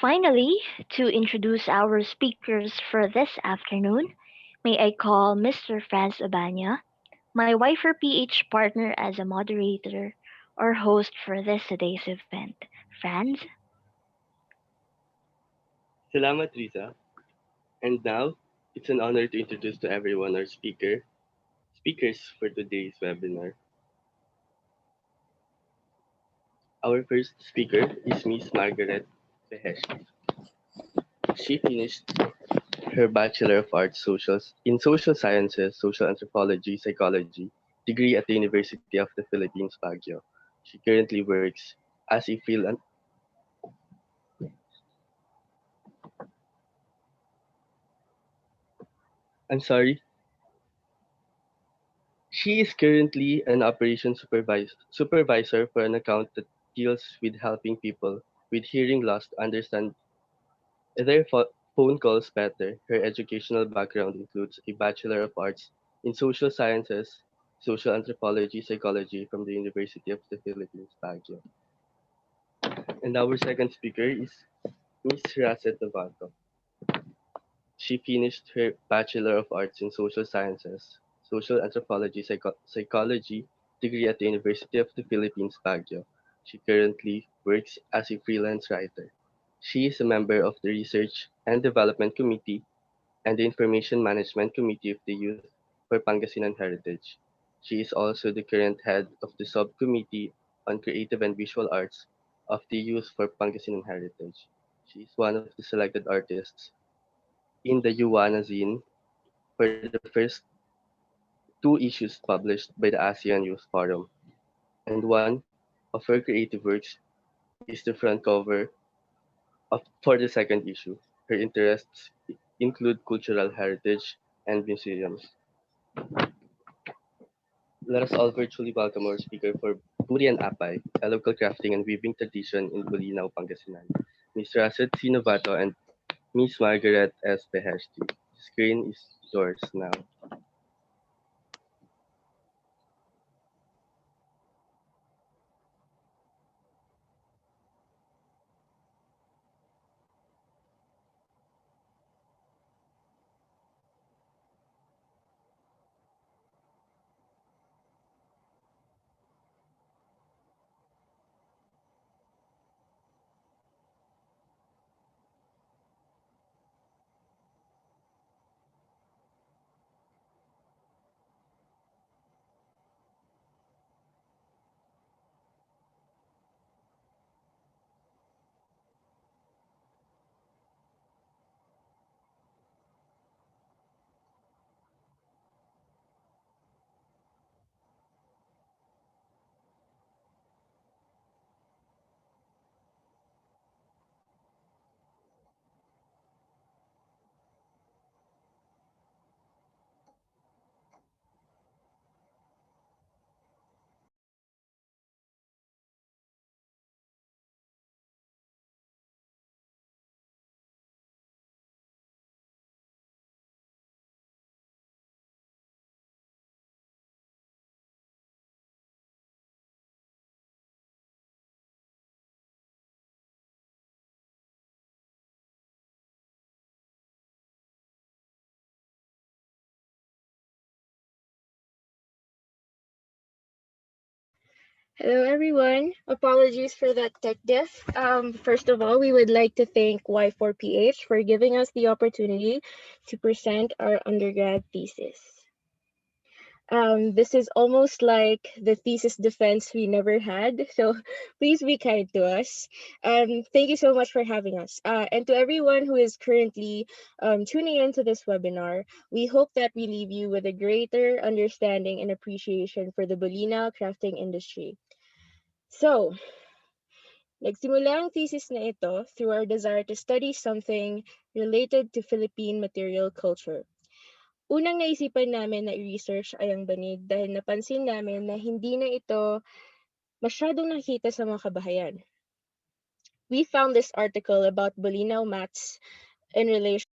Finally, to introduce our speakers for this afternoon, may I call Mr. Franz Abanya, my Y4PH partner as a moderator or host for this today's event. Franz? Salamat, Risa. And now, it's an honor to introduce to everyone our speakers for today's webinar. Our first speaker is Miss Margaret Beheshti. She finished her Bachelor of Arts in Social Sciences, Social Anthropology, Psychology degree at the University of the Philippines, Baguio. She currently works as a freelance. I'm sorry. She is currently an operations supervisor for an account that deals with helping people with hearing loss to understand their phone calls better. Her educational background includes a Bachelor of Arts in Social Sciences, Social Anthropology, Psychology from the University of the Philippines, Baguio. And our second speaker is Miss Russet Navato. She finished her Bachelor of Arts in Social Sciences, Social Anthropology, Psychology degree at the University of the Philippines, Baguio. She currently works as a freelance writer. She is a member of the Research and Development Committee and the Information Management Committee of the Youth for Pangasinan Heritage. She is also the current head of the Subcommittee on Creative and Visual Arts of the Youth for Pangasinan Heritage. She is one of the selected artists in the Yuanazine for the first two issues published by the ASEAN Youth Forum, and one of her creative works is the front cover for the second issue. Her interests include cultural heritage and museums. Let us all virtually welcome our speaker for Buri and Apay, a local crafting and weaving tradition in Bolinao, Pangasinan. Ms. Russet C. Navato and Ms. Margaret S. Beheshti. The screen is yours now. Hello, everyone. Apologies for that tech diff. First of all, we would like to thank Y4PH for giving us the opportunity to present our undergrad thesis. This is almost like the thesis defense we never had, so please be kind to us. Thank you so much for having us. And to everyone who is currently tuning into this webinar, we hope that we leave you with a greater understanding and appreciation for the Bolinao crafting industry. So, nagsimula ang thesis na ito through our desire to study something related to Philippine material culture. Unang naisipan namin na i-research ay ang banig dahil napansin namin na hindi na ito masyadong nakita sa mga kabahayan. We found this article about Bolinao mats in relation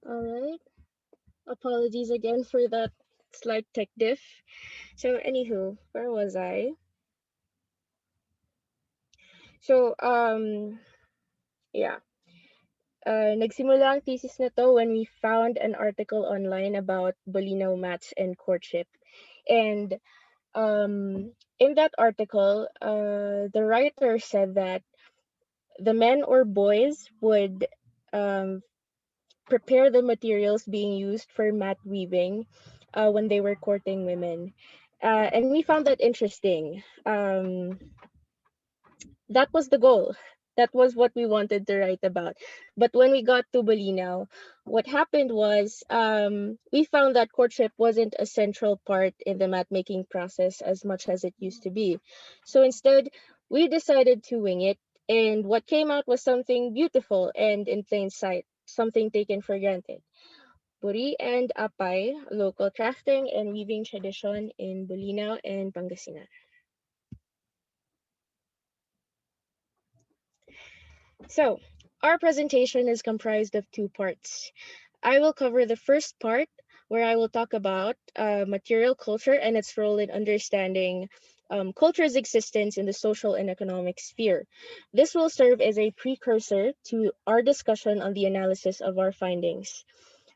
All right. Apologies again for that slight tech diff. So, anywho, where was I? So, yeah. Nagsimula ang thesis na to when we found an article online about Bolinao Mats and courtship. And in that article, the writer said that the men or boys would um, prepare the materials being used for mat weaving when they were courting women. And we found that interesting. That was the goal. That was what we wanted to write about. But when we got to Bolinao, what happened was we found that courtship wasn't a central part in the mat making process as much as it used to be. So instead, we decided to wing it. And what came out was something beautiful and in plain sight, something taken for granted. Buri and Apay, local crafting and weaving tradition in Bolinao and Pangasinan. So, our presentation is comprised of two parts. I will cover the first part, where I will talk about material culture and its role in understanding culture's existence in the social and economic sphere. This will serve as a precursor to our discussion on the analysis of our findings.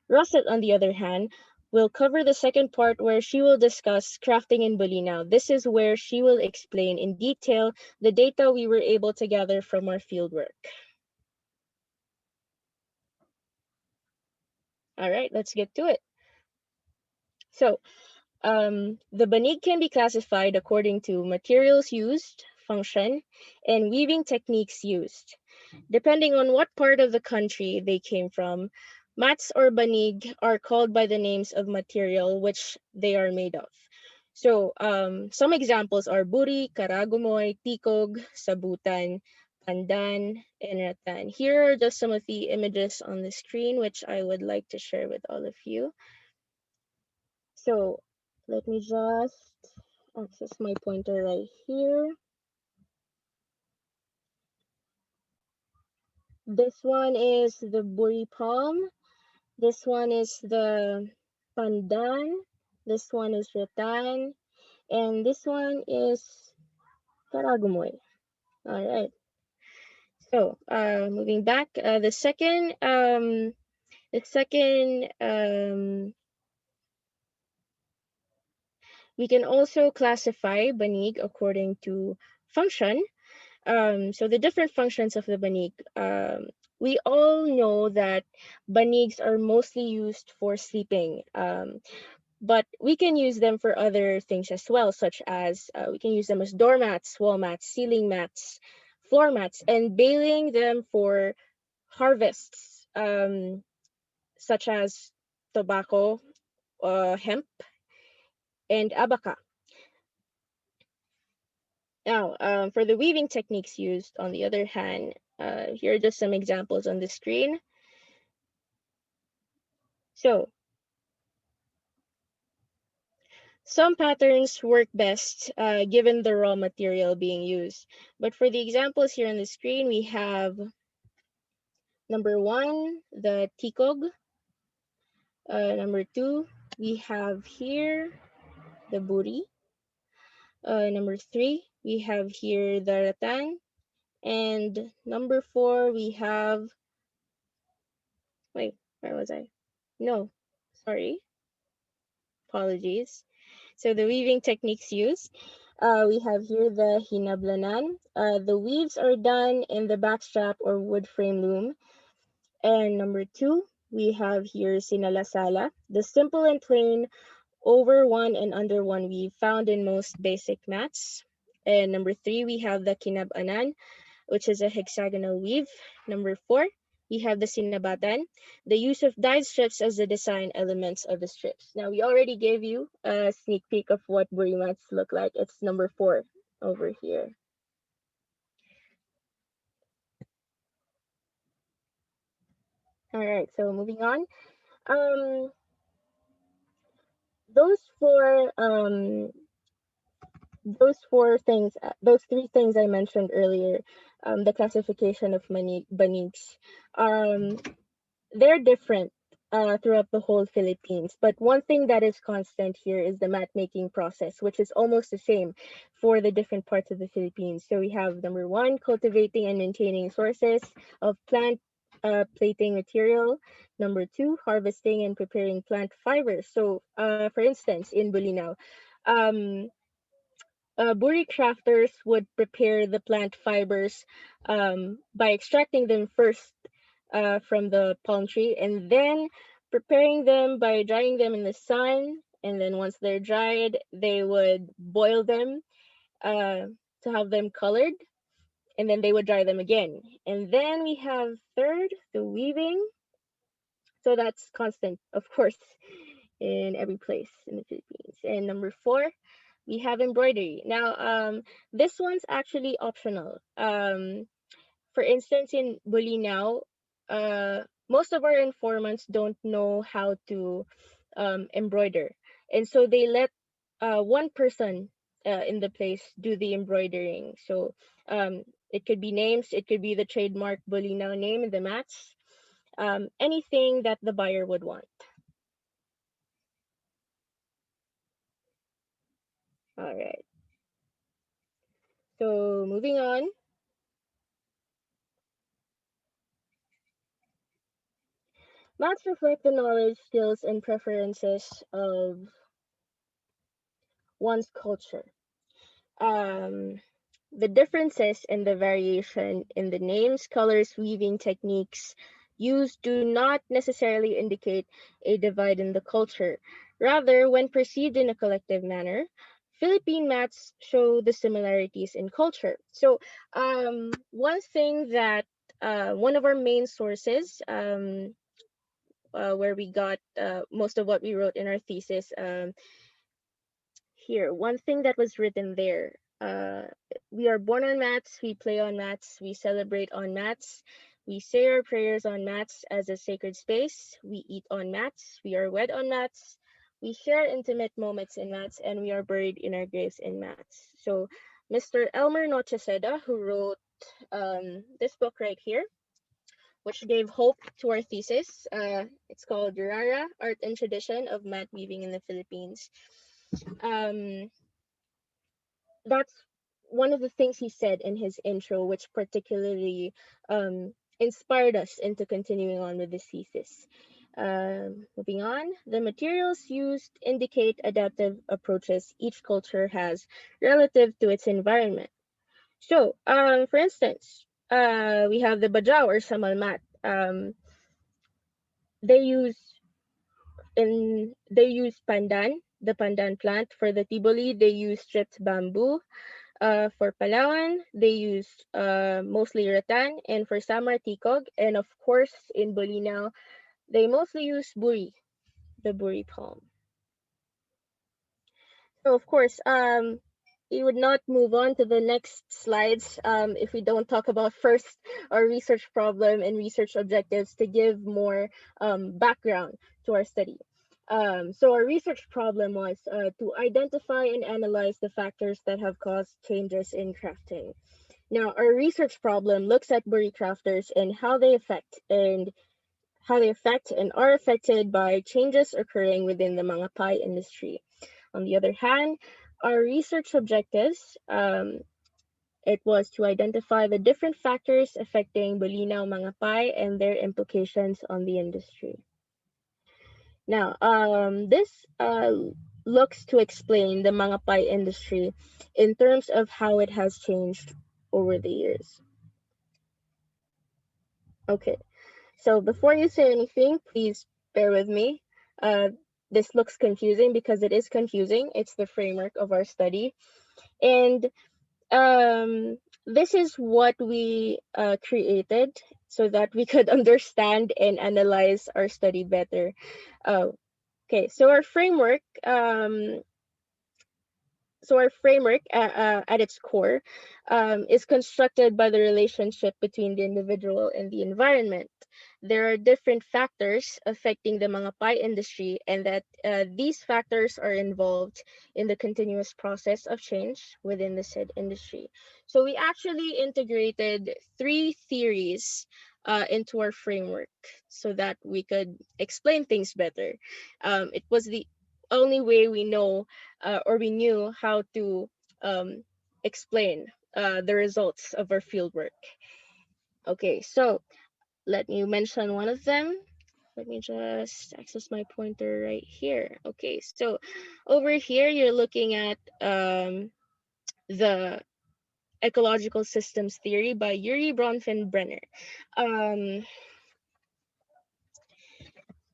Russet, on the other hand, will cover the second part where she will discuss crafting in Bolinao. This is where she will explain in detail the data we were able to gather from our fieldwork. All right, let's get to it. So, the banig can be classified according to materials used, function, and weaving techniques used. Depending on what part of the country they came from, mats or banig are called by the names of material which they are made of. So, some examples are buri, karagumoy, tikog, sabutan, pandan, and ratan. Here are just some of the images on the screen which I would like to share with all of you. So let me just access my pointer right here. This one is the buri palm. This one is the pandan. This one is ratan. And this one is karagumoy. All right. So moving back, the second we can also classify banig according to function. So the different functions of the banig. We all know that banigs are mostly used for sleeping, but we can use them for other things as well, such as we can use them as doormats, wall mats, ceiling mats, floor mats, and baling them for harvests, such as tobacco, hemp, and abaca. Now, for the weaving techniques used, on the other hand, here are just some examples on the screen. So, some patterns work best given the raw material being used. But for the examples here on the screen, we have number one, the tikog. Number two, we have here the buri. Number three, we have here the ratan. And number four, we have, wait, where was I? No, sorry, apologies. So the weaving techniques used, we have here the hinablanan. The weaves are done in the backstrap or wood frame loom. And number two, we have here sinalasala, the simple and plain over one and under one weave found in most basic mats. And number three, we have the kinabanan, which is a hexagonal weave. Number four, we have the sinabatan, the use of dyed strips as the design elements of the strips. Now, we already gave you a sneak peek of what buri mats look like. It's number four over here. All right, so moving on. Um, those four those three things I mentioned earlier, the classification of banigs, they're different throughout the whole Philippines. But one thing that is constant here is the mat making process, which is almost the same for the different parts of the Philippines. So we have number one, cultivating and maintaining sources of plant plating material. Number two, harvesting and preparing plant fibers. So, for instance, in Bolinao, um, Buri crafters would prepare the plant fibers by extracting them first from the palm tree and then preparing them by drying them in the sun. And then once they're dried, they would boil them uh, to have them colored. And then they would dry them again. And then we have third, the weaving. So that's constant, of course, in every place in the Philippines. And number four, we have embroidery. Now, this one's actually optional. For instance, in Bolinao, most of our informants don't know how to embroider, and so they let one person in the place do the embroidering. So it could be names, it could be the trademark Bolinao name in the mats, anything that the buyer would want. All right. So moving on, mats reflect the knowledge, skills, and preferences of one's culture. Um, the differences and the variation in the names, colors, weaving techniques used do not necessarily indicate a divide in the culture. Rather, when perceived in a collective manner, Philippine mats show the similarities in culture. So, one thing that one of our main sources, where we got most of what we wrote in our thesis, here, one thing that was written there. We are born on mats, we play on mats, we celebrate on mats, we say our prayers on mats as a sacred space, we eat on mats, we are wed on mats, we share intimate moments in mats, and we are buried in our graves in mats. So, Mr. Elmer Nocheseda, who wrote this book right here, which gave hope to our thesis, it's called Yurara, Art and Tradition of Mat Weaving in the Philippines. Um, that's one of the things he said in his intro, which particularly inspired us into continuing on with this thesis. Moving on, the materials used indicate adaptive approaches each culture has relative to its environment. So, for instance, we have the bajau or samal mat. They use they use pandan, the pandan plant. For the tiboli, they use stripped bamboo. For Palawan, they use mostly rattan, and for Samar, tikog, and of course in Bolinao, they mostly use buri, the buri palm. So of course, we would not move on to the next slides if we don't talk about first our research problem and research objectives to give more background to our study. So our research problem was to identify and analyze the factors that have caused changes in crafting. Now, our research problem looks at buri crafters and how they affect and are affected by changes occurring within the mga pie industry. On the other hand, our research objectives, it was to identify the different factors affecting Bolinao mga pie and their implications on the industry. Now, this looks to explain the mga pie industry in terms of how it has changed over the years. Okay, so before you say anything, please bear with me. Uh, this looks confusing because it is confusing. It's the framework of our study. And this is what we created so that we could understand and analyze our study better. Okay, so our framework at its core is constructed by the relationship between the individual and the environment. There are different factors affecting the mga pie industry, and that these factors are involved in the continuous process of change within the said industry. So we actually integrated three theories into our framework so that we could explain things better. It was the only way we know or we knew how to um, explain the results of our fieldwork. Okay, so let me mention one of them. Let me just access my pointer right here. Okay, so over here you're looking at the ecological systems theory by Yuri Bronfenbrenner. Um,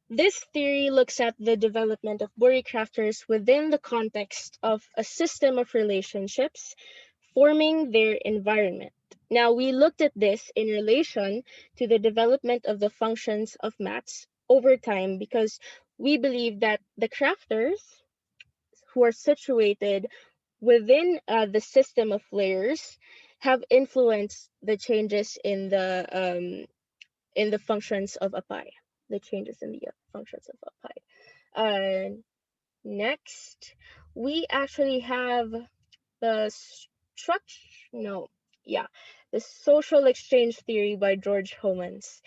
this theory looks at the development of Buri crafters within the context of a system of relationships forming their environment. Now, we looked at this in relation to the development of the functions of mats over time because we believe that the crafters who are situated within the system of layers have influenced the changes in the functions of Apay, the changes in the functions of Apay. Next, we actually have the structure. No, yeah, the social exchange theory by George Homans.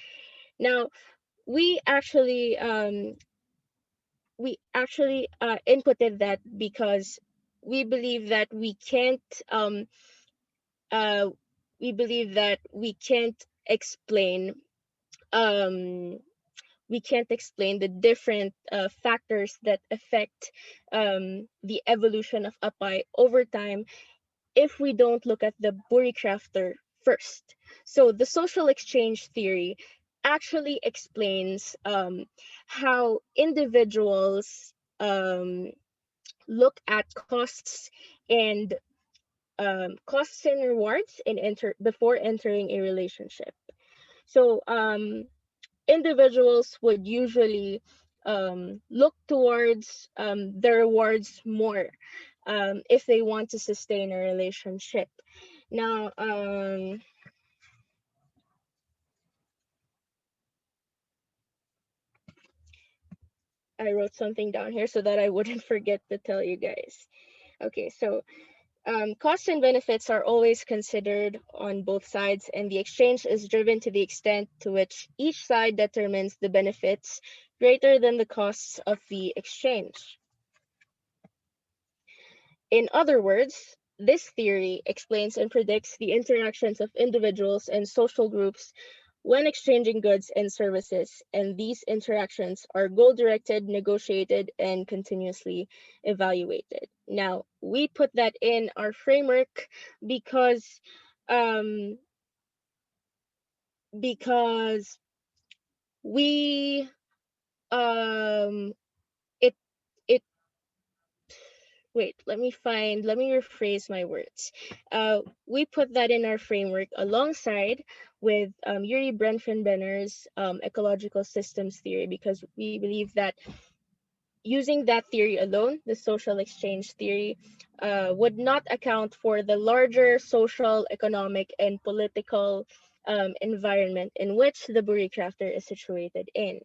Now, we actually um, we actually inputted that because we believe that uh we believe that um we can't explain the different factors that affect the evolution of Apay over time if we don't look at the Buri crafter first. So the social exchange theory actually explains how individuals look at costs and rewards before entering a relationship. So individuals would usually look towards the rewards more if they want to sustain a relationship. Now, I wrote something down here so that I wouldn't forget to tell you guys. Okay, so costs and benefits are always considered on both sides, and the exchange is driven to the extent to which each side determines the benefits greater than the costs of the exchange. In other words, this theory explains and predicts the interactions of individuals and social groups when exchanging goods and services, and these interactions are goal directed, negotiated, and continuously evaluated. Now, we put that in our framework because um, because we um, it it wait, let me rephrase my words. We put that in our framework alongside with Yuri Bronfenbrenner's ecological systems theory because we believe that using that theory alone, the social exchange theory, would not account for the larger social, economic, and political environment in which the Buri crafter is situated in.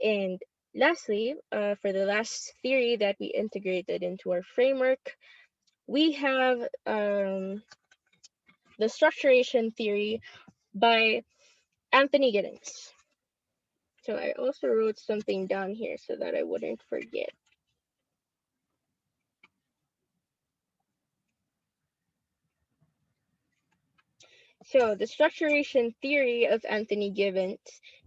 And lastly, for the last theory that we integrated into our framework, we have the structuration theory by Anthony Giddens. So I also wrote something down here so that I wouldn't forget. So, the structuration theory of Anthony Giddens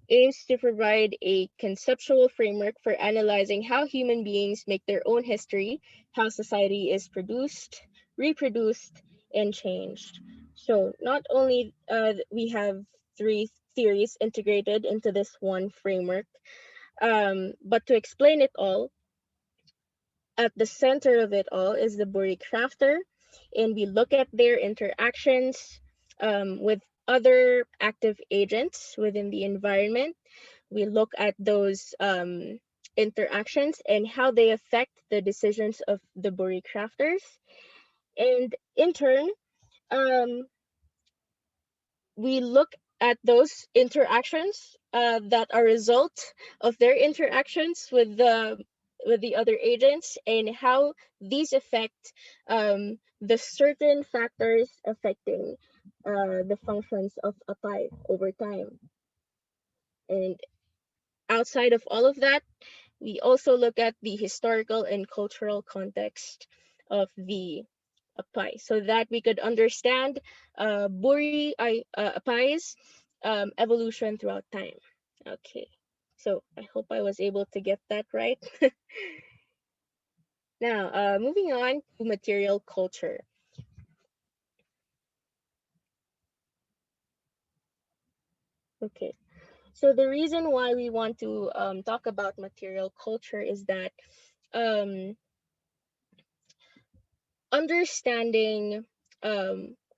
aims to provide a conceptual framework for analyzing how human beings make their own history, how society is produced, reproduced, and changed. So, not only we have three theories integrated into this one framework, but to explain it all, at the center of it all is the Buri crafter, and we look at their interactions with other active agents within the environment. We look at those interactions and how they affect the decisions of the Buri crafters. And in turn, um, we look at those interactions that are a result of their interactions with the other agents and how these affect the certain factors affecting the functions of a pipe over time. And outside of all of that, we also look at the historical and cultural context of the Apay so that we could understand Apay's evolution throughout time. Okay, so I hope I was able to get that right. Now, moving on to material culture. Okay, so the reason why we want to talk about material culture is that um, understanding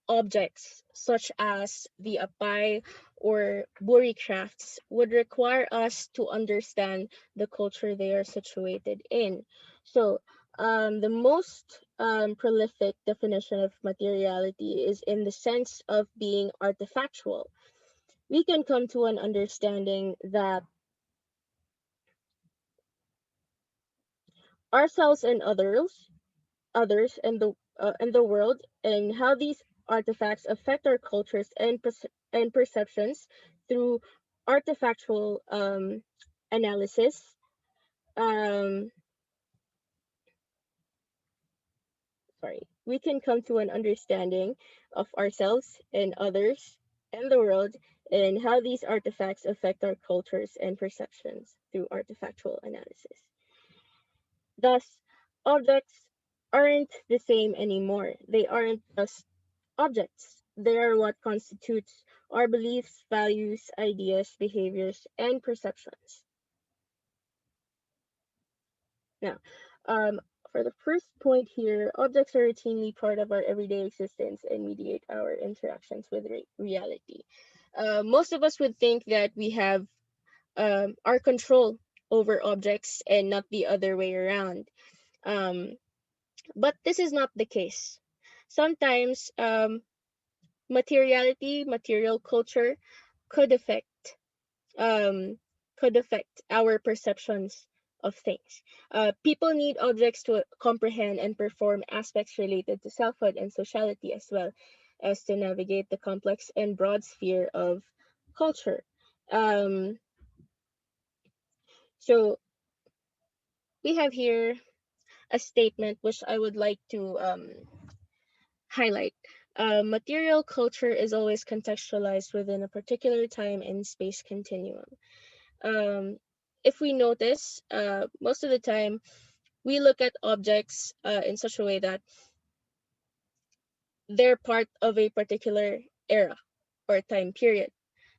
objects such as the Apay or Buri crafts would require us to understand the culture they are situated in. So, the most prolific definition of materiality is in the sense of being artifactual. We can come to an understanding that ourselves and others and the world, and how these artifacts affect our cultures and and perceptions through artifactual analysis. Um, we can come to an understanding of ourselves and others and the world, and how these artifacts affect our cultures and perceptions through artifactual analysis. Thus, objects aren't the same anymore. They aren't just objects. They are what constitutes our beliefs, values, ideas, behaviors, and perceptions. Now, um, for the first point here, objects are routinely part of our everyday existence and mediate our interactions with reality. Most of us would think that we have our control over objects and not the other way around. Um, but this is not the case. Sometimes material culture could affect um, our perceptions of things. People need objects to comprehend and perform aspects related to selfhood and sociality, as well as to navigate the complex and broad sphere of culture. Um, so we have here a statement which I would like to highlight. Material culture is always contextualized within a particular time and space continuum. Um, if we notice, most of the time we look at objects in such a way that they're part of a particular era or time period.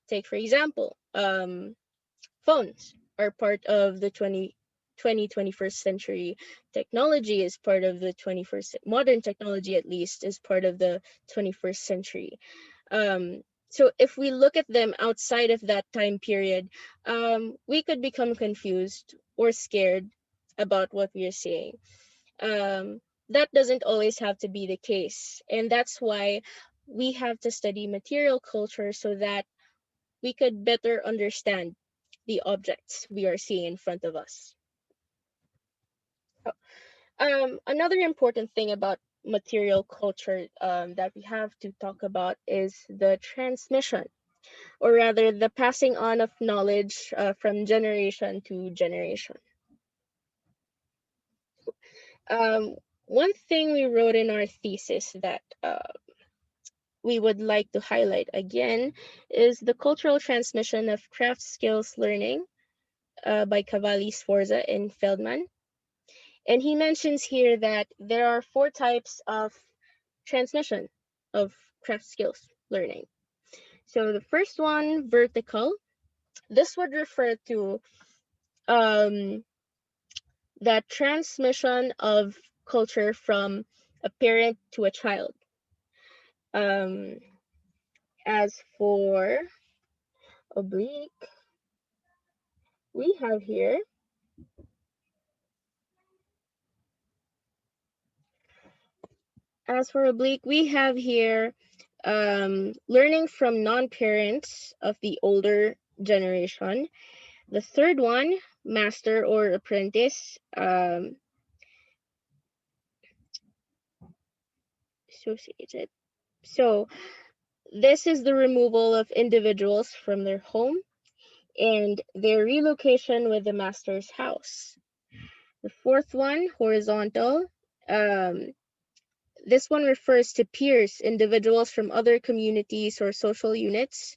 Take, for example, phones are part of the 21st century. Technology is part of the 21st, modern technology at least, is part of the 21st century. So if we look at them outside of that time period, we could become confused or scared about what we are seeing. Um, that doesn't always have to be the case, and that's why we have to study material culture so that we could better understand the objects we are seeing in front of us. Another important thing about material culture that we have to talk about is the transmission, or rather the passing on of knowledge from generation to generation. Um, One thing we wrote in our thesis that we would like to highlight again is the cultural transmission of craft skills learning by Cavalli, Sforza, and Feldman. And he mentions here that there are four types of transmission of craft skills learning. So the first one, vertical, this would refer to um, the transmission of culture from a parent to a child. Um, as for oblique, we have here learning from non-parents of the older generation. The third one, master or apprentice, associated. So this is the removal of individuals from their home and their relocation with the master's house. The fourth one, horizontal. Um, this one refers to peers, individuals from other communities or social units,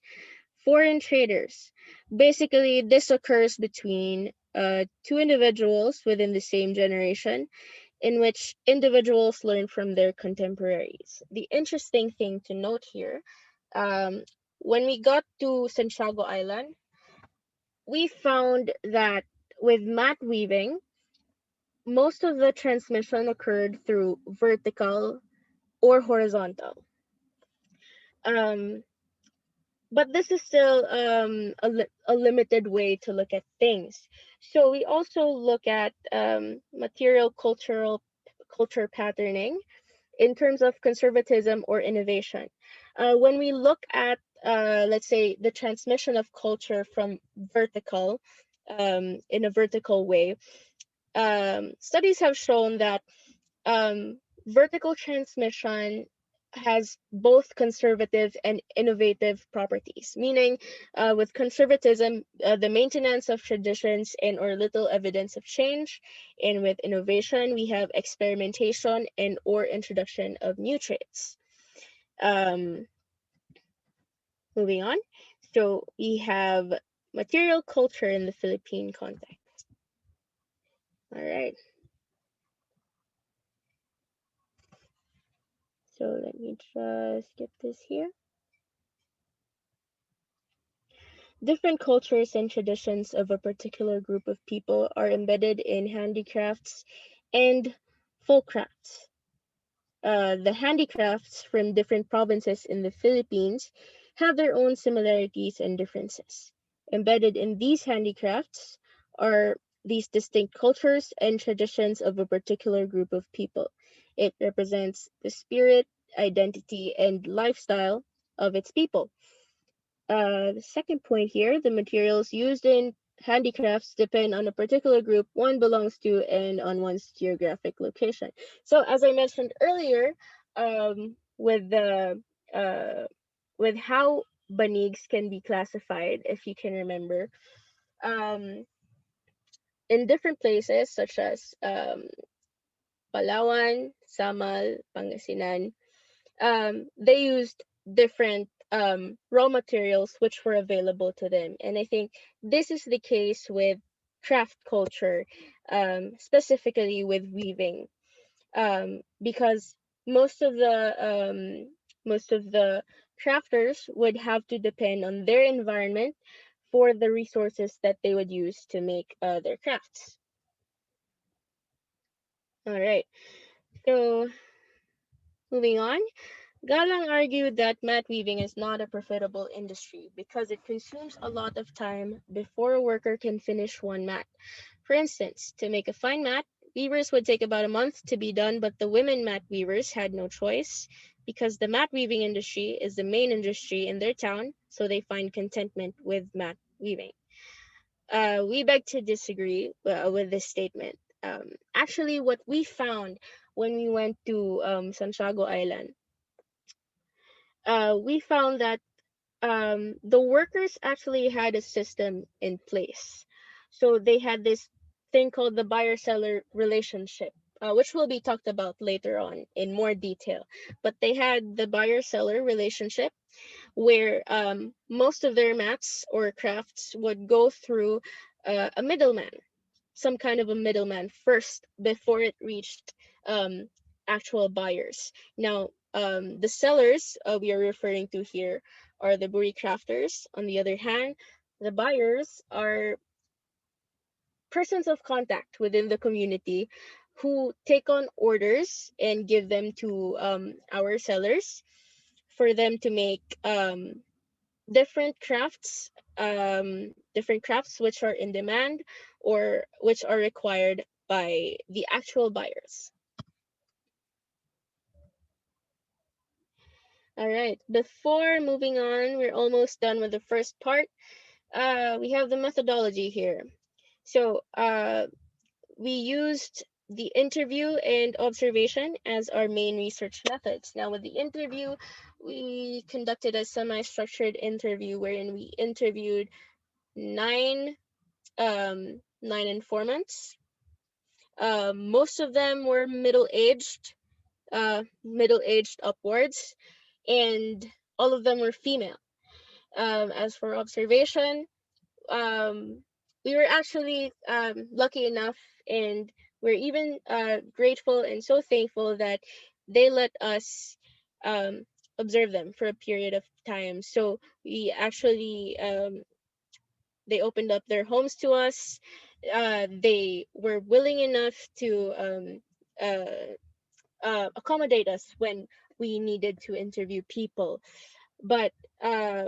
foreign traders. Basically, this occurs between two individuals within the same generation in which individuals learn from their contemporaries. The interesting thing to note here, um, when we got to Santiago Island, we found that with mat weaving, most of the transmission occurred through vertical or horizontal. Um, but this is still a limited way to look at things. So we also look at material culture patterning in terms of conservatism or innovation. When we look at, let's say, the transmission of culture from vertical, in a vertical way, studies have shown that vertical transmission has both conservative and innovative properties, meaning with conservatism, the maintenance of traditions and or little evidence of change, and with innovation, we have experimentation and or introduction of new traits. Um, moving on, so we have material culture in the Philippine context. All right, so let me just get this here. Different cultures and traditions of a particular group of people are embedded in handicrafts and folk crafts. The handicrafts from different provinces in the Philippines have their own similarities and differences. Embedded in these handicrafts are these distinct cultures and traditions of a particular group of people. It represents the spirit, identity, and lifestyle of its people. The second point here, the materials used in handicrafts depend on a particular group one belongs to and on one's geographic location. So as I mentioned earlier, with the with how banigs can be classified, if you can remember, um, in different places such as Palawan, Samal, Pangasinan, they used different raw materials which were available to them. And I think this is the case with craft culture, specifically with weaving, because most of the most of the crafters would have to depend on their environment for the resources that they would use to make their crafts. All right, so moving on. Galang argued that mat weaving is not a profitable industry because it consumes a lot of time before a worker can finish one mat. For instance, to make a fine mat, weavers would take about a month to be done, but the women mat weavers had no choice because the mat weaving industry is the main industry in their town, so they find contentment with mat weaving. We beg to disagree with this statement. Actually, what we found when we went to Santiago Island, we found that the workers actually had a system in place. So they had this thing called the buyer seller relationship, which will be talked about later on in more detail. But they had the buyer seller relationship where most of their mats or crafts would go through a middleman, some kind of a middleman first before it reached actual buyers. Now, the sellers we are referring to here are the Buri crafters. On the other hand, the buyers are persons of contact within the community who take on orders and give them to our sellers for them to make different crafts, different crafts which are in demand or which are required by the actual buyers. All right, before moving on, we're almost done with the first part. We have the methodology here. So we used the interview and observation as our main research methods. Now, with the interview, we conducted a semi structured interview wherein we interviewed nine nine informants. Most of them were middle aged upwards, and all of them were female. As for observation, um, we were actually lucky enough, and we're even grateful and so thankful that they let us um, observe them for a period of time. So we actually they opened up their homes to us. They were willing enough to uh, accommodate us when we needed to interview people. But uh,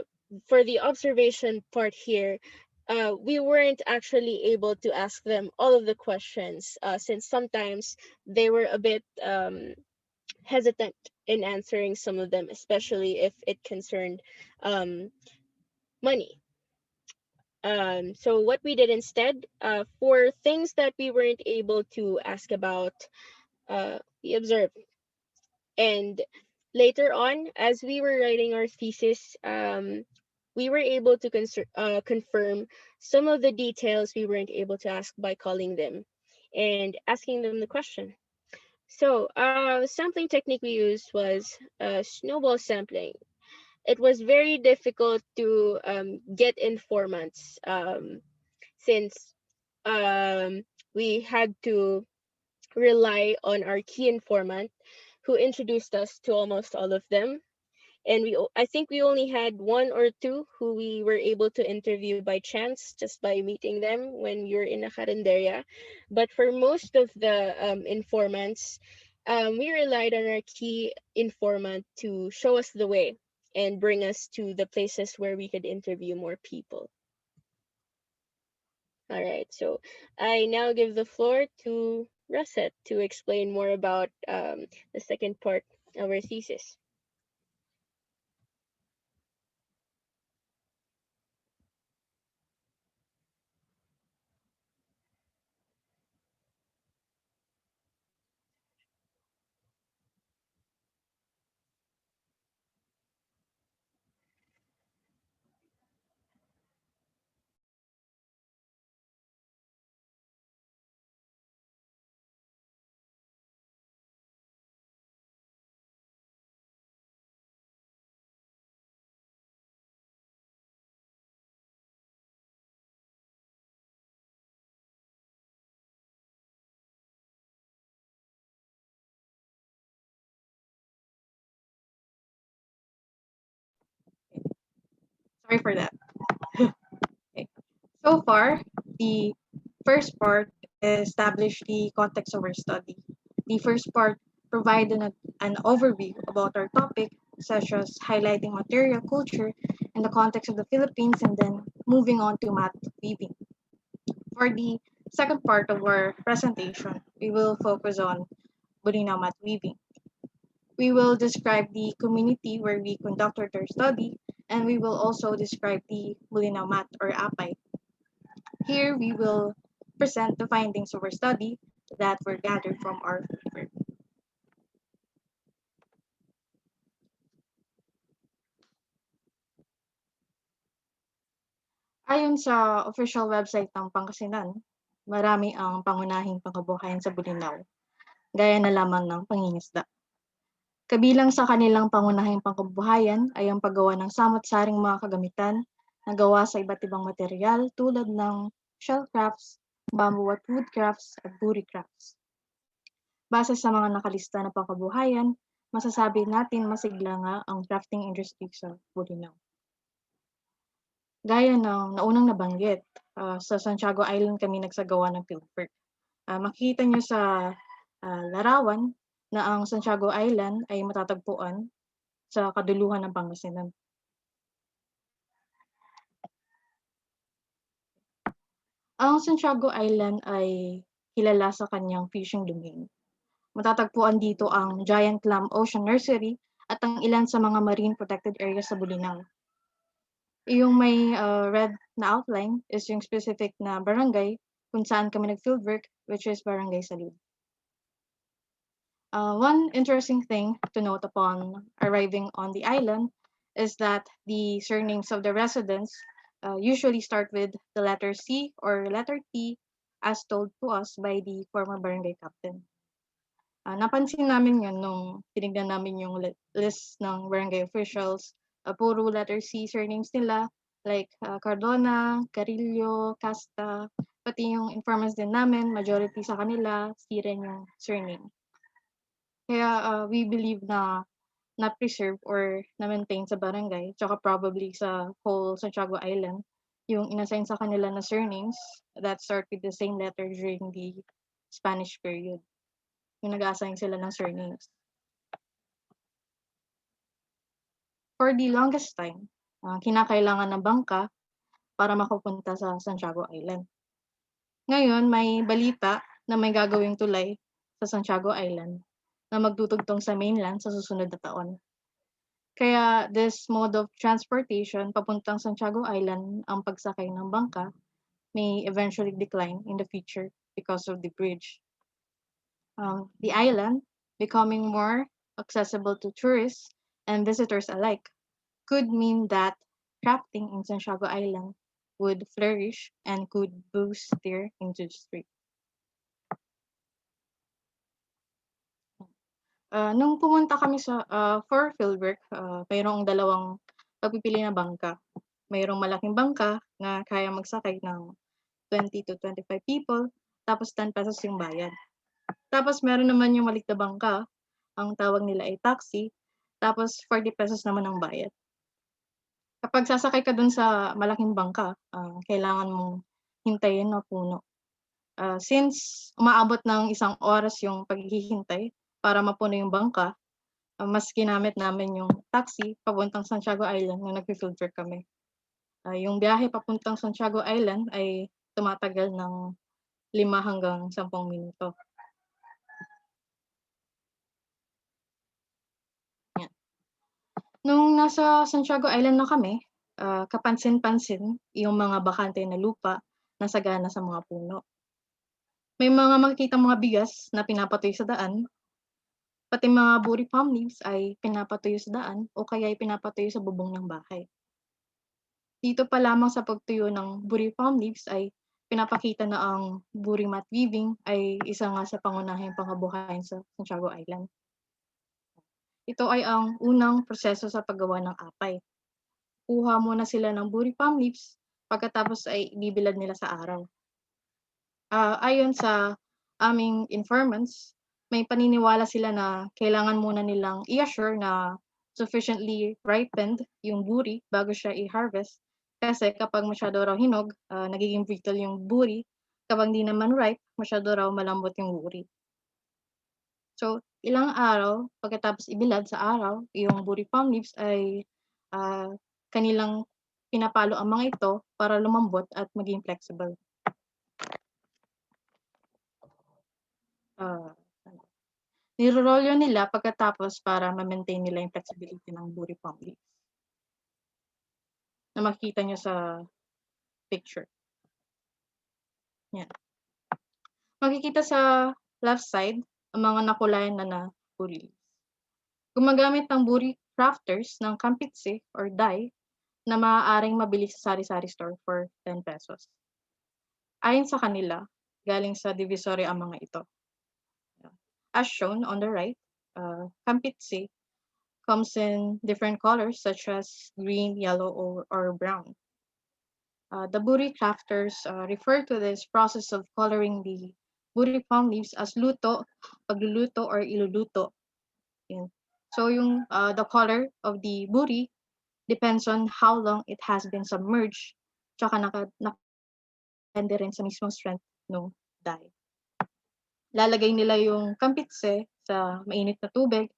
for the observation part here, we weren't actually able to ask them all of the questions, since sometimes they were a bit hesitant in answering some of them, especially if it concerned um, money. So what we did instead, for things that we weren't able to ask about, we observed. And later on, as we were writing our thesis, we were able to confirm some of the details we weren't able to ask by calling them and asking them the question. So, the sampling technique we used was snowball sampling. It was very difficult to get informants, since we had to rely on our key informant who introduced us to almost all of them. And I think we only had one or two who we were able to interview by chance, just by meeting them when we were in a carinderia. But for most of the informants, we relied on our key informant to show us the way and bring us to the places where we could interview more people. All right, so I now give the floor to Russet to explain more about the second part of our thesis. Sorry for that. Okay. So far, the first part established the context of our study. The first part provided an overview about our topic, such as highlighting material culture in the context of the Philippines, and then moving on to mat weaving. For the second part of our presentation, we will focus on Bolinao Mat Weaving. We will describe the community where we conducted our study, and we will also describe the Bolinao Mat or Apay. Here we will present the findings of our study that were gathered from our fieldwork. Ayon sa official website ng Pangasinan, marami ang pangunahing pangkabuhayan sa Bolinao, gaya na lamang ng pangingisda. Kabilang sa kanilang pangunahing pangkabuhayan ay ang paggawa ng samot-saring mga kagamitan na gawa sa iba't ibang material tulad ng shell crafts, bamboo at wood crafts at buri crafts. Base sa mga nakalista na pangkabuhayan, masasabi natin masigla nga ang crafting industry sa Bolinao. Gaya ng naunang nabanggit, sa Santiago Island kami nagsagawa ng fieldwork. Makikita nyo sa larawan na ang Santiago Island ay matatagpuan sa kaduluhan ng Pangasinan. Ang Santiago Island ay kilala sa kanyang fishing domain. Matatagpuan dito ang Giant Clam Ocean Nursery at ang ilan sa mga marine protected areas sa Bolinao. Yung may red na outline is yung specific na barangay kung saan kami nag-fieldwork, which is Barangay Salud. One interesting thing to note upon arriving on the island is that the surnames of the residents usually start with the letter C or letter T as told to us by the former barangay captain. Napansin namin yun nung tinignan namin yung list ng barangay officials. Puro letter C surnames nila, like Cardona, Carillo, Casta, pati yung informants din namin, majority sa kanila, C rin yung surname. Kaya we believe na na-preserve or na-maintain sa barangay, tsaka probably sa whole Santiago Island, yung inassign sa kanila na surnames that start with the same letter during the Spanish period. Yung nag-assign sila ng surnames. For the longest time, kinakailangan ng bangka para makapunta sa Santiago Island. Ngayon, may balita na may gagawing tulay sa Santiago Island na magtutugtong sa mainland sa susunod na taon. Kaya this mode of transportation papuntang Santiago Island, ang pagsakay ng bangka, may eventually decline in the future because of the bridge. The island, becoming more accessible to tourists and visitors alike, could mean that crafting in Santiago Island would flourish and could boost their industry. Nung pumunta kami sa for fieldwork, mayroong dalawang pagpipili na bangka. Mayroong malaking bangka na kaya magsakay ng 20 to 25 people, tapos 10 pesos yung bayad. Tapos meron naman yung maliit na bangka, ang tawag nila ay taxi, tapos 40 pesos naman ang bayad. Kapag sasakay ka dun sa malaking bangka, kailangan mong hintayin na puno. Since umaabot ng 1 oras yung paghihintay para mapuno yung bangka, mas ginamit namin yung taxi papuntang Santiago Island nung nag-field trip kami. Yung biyahe papuntang Santiago Island ay tumatagal ng 5 hanggang 10 minuto. Yan. Nung nasa Santiago Island na kami, kapansin-pansin yung mga bakante na lupa na sagana sa mga puno. May mga makikita mga bigas na pinapatoy sa daan, pati mga buri palm leaves ay pinapatuyo sa daan o kaya ay pinapatuyo sa bubong ng bahay. Dito pa lamang sa pagtuyo ng buri palm leaves ay pinapakita na ang Buri Mat Weaving ay isa nga sa pangunahing panghabuhayan sa Santiago Island. Ito ay ang unang proseso sa paggawa ng apay. Kuha muna sila ng buri palm leaves, pagkatapos ay ibibilad nila sa araw. Ayon sa aming informants, may paniniwala sila na kailangan muna nilang i-assure na sufficiently ripened yung buri bago siya i-harvest. Kasi kapag masyado raw hinog, nagiging brittle yung buri. Kapag di naman ripe, masyado raw malambot yung buri. So, ilang araw, pagkatapos ibilad sa araw, yung buri palm leaves ay kanilang pinapalo ang mga ito para lumambot at maging flexible. Nirorolyo nila pagkatapos para ma-maintain nila yung flexibility ng buri palm leaves. Na makikita nyo sa picture. Yan. Makikita sa left side ang mga nakulayan na buri leaves. Gumagamit ng buri crafters ng kampitse or dye na maaaring mabili sa sari-sari store for 10 pesos. Ayon sa kanila, galing sa Divisoria ang mga ito. As shown on the right, kampitse comes in different colors such as green, yellow, or brown. The buri crafters refer to this process of coloring the buri palm leaves as luto, pagluluto, or iluluto. So yung the color of the buri depends on how long it has been submerged, tsaka nakadepende rin sa mismong strength ng dye. Lalagay nila yung kampitse sa mainit na tubig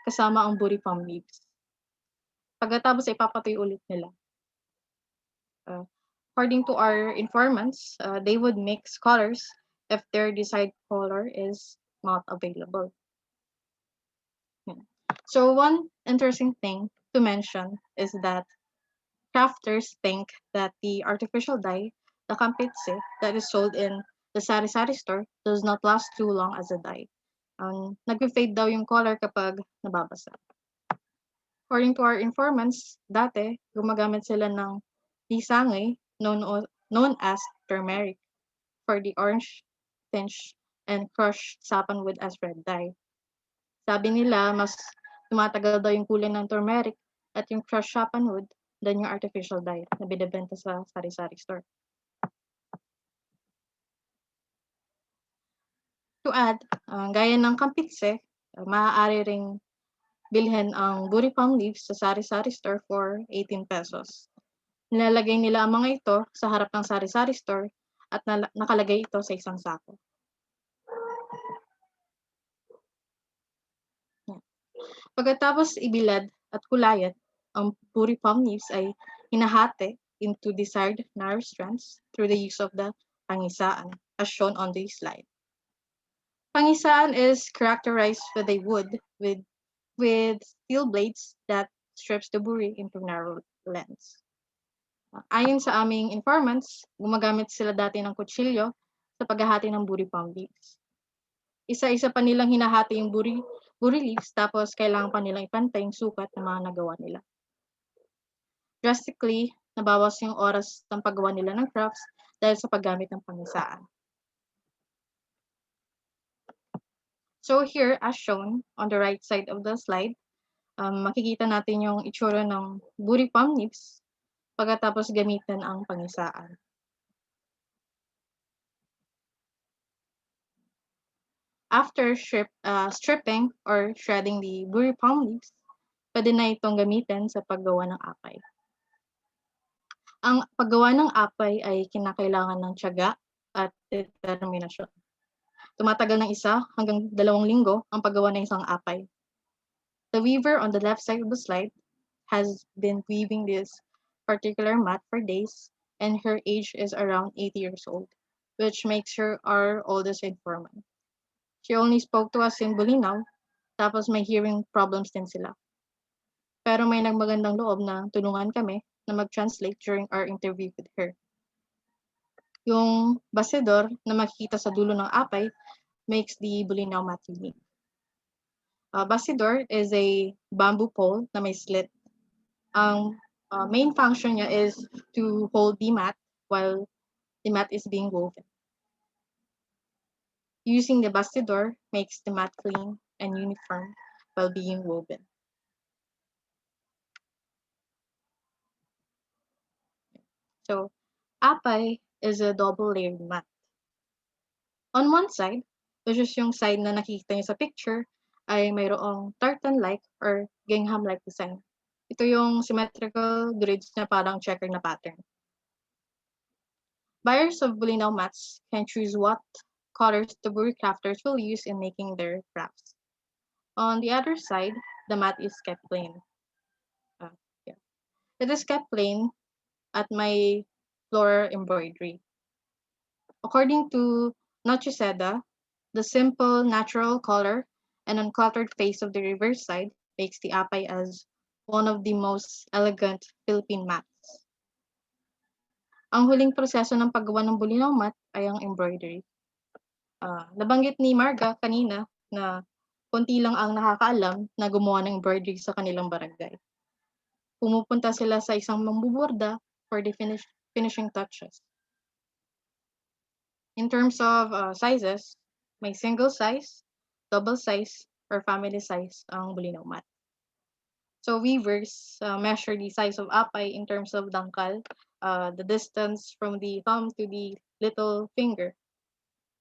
kasama ang buri palm leaves. Pagkatapos ay papatoy ulit nila. According to our informants, they would mix colors if their desired color is not available. So one interesting thing to mention is that crafters think that the artificial dye, the kampitse, that is sold in the sari-sari store does not last too long as a dye. Nag-fade daw yung color kapag nababasa. According to our informants, dati gumagamit sila ng The sangay, known as turmeric, for the orange tinge, and crushed sappanwood as red dye. Sabi nila, mas tumatagal daw yung kulay ng turmeric at yung crushed sappanwood than yung artificial dye na binibenta sa sari-sari store. To add, gaya ng kampitse, maaari ring bilhin ang buri palm leaves sa sari-sari store for 18 pesos. Nilalagay nila ang mga ito sa harap ng sari-sari store at nakalagay ito sa isang sako. Pagkatapos ibilad at kulayat, ang buri palm leaves ay hinahati into desired narrow strands through the use of the pangisaan, as shown on the slide. Pangisaan is characterized with a wood with steel blades that strips the buri into narrow lengths. Ayon sa aming informants, gumagamit sila dati ng kutsilyo sa paghahati ng buri palm leaves. Isa-isa pa nilang hinahati yung buri leaves tapos kailangan pa nilang ipantay yung sukat ng mga nagawa nila. Drastically, nabawas yung oras ng paggawa nila ng crafts dahil sa paggamit ng pangisaan. So here, as shown on the right side of the slide, makikita natin yung itsura ng buri palm leaves pagkatapos gamitan ang pangisaan. After stripping or shredding the buri palm leaves, pwede na itong gamitin sa paggawa ng apay. Ang paggawa ng apay ay kinakailangan ng tiyaga at determinasyon. Tumatagal ng 1 hanggang 2 linggo ang paggawa ng isang apay. The weaver on the left side of the slide has been weaving this particular mat for days, and her age is around 80 years old, which makes her our oldest informant. She only spoke to us in Bolinao, tapos may hearing problems din sila. Pero may nagmagandang loob na tulungan kami na mag-translate during our interview with her. Yung basidor na makikita sa dulo ng apay makes the Bolinao Mat Weaving. Basidor is a bamboo pole na may slit. Ang main function niya is to hold the mat while the mat is being woven. Using the bastidor makes the mat clean and uniform while being woven. So, apay is a double-layered mat. On one side, which is yung side na nakikita niyo sa picture, ay mayroong tartan-like or gingham-like design. Ito yung symmetrical grids na parang checker na pattern. Buyers of Bolinao mats can choose what colors the buri crafters will use in making their crafts. On the other side, the mat is kept plain. Yeah. It is kept plain at my floral embroidery. According to Nocheseda, the simple, natural color and uncluttered face of the reverse side makes the apay as one of the most elegant Philippine mats. Ang huling proseso ng paggawa ng Bolinao mat ay ang embroidery. Nabanggit ni Marga kanina na konti lang ang nakakaalam na gumawa ng embroidery sa kanilang barangay. Pumupunta sila sa isang mambuborda for the finishing touches. In terms of sizes, may single size, double size, or family size ang Bolinao mat. So weavers measure the size of apay in terms of dangkal, the distance from the thumb to the little finger.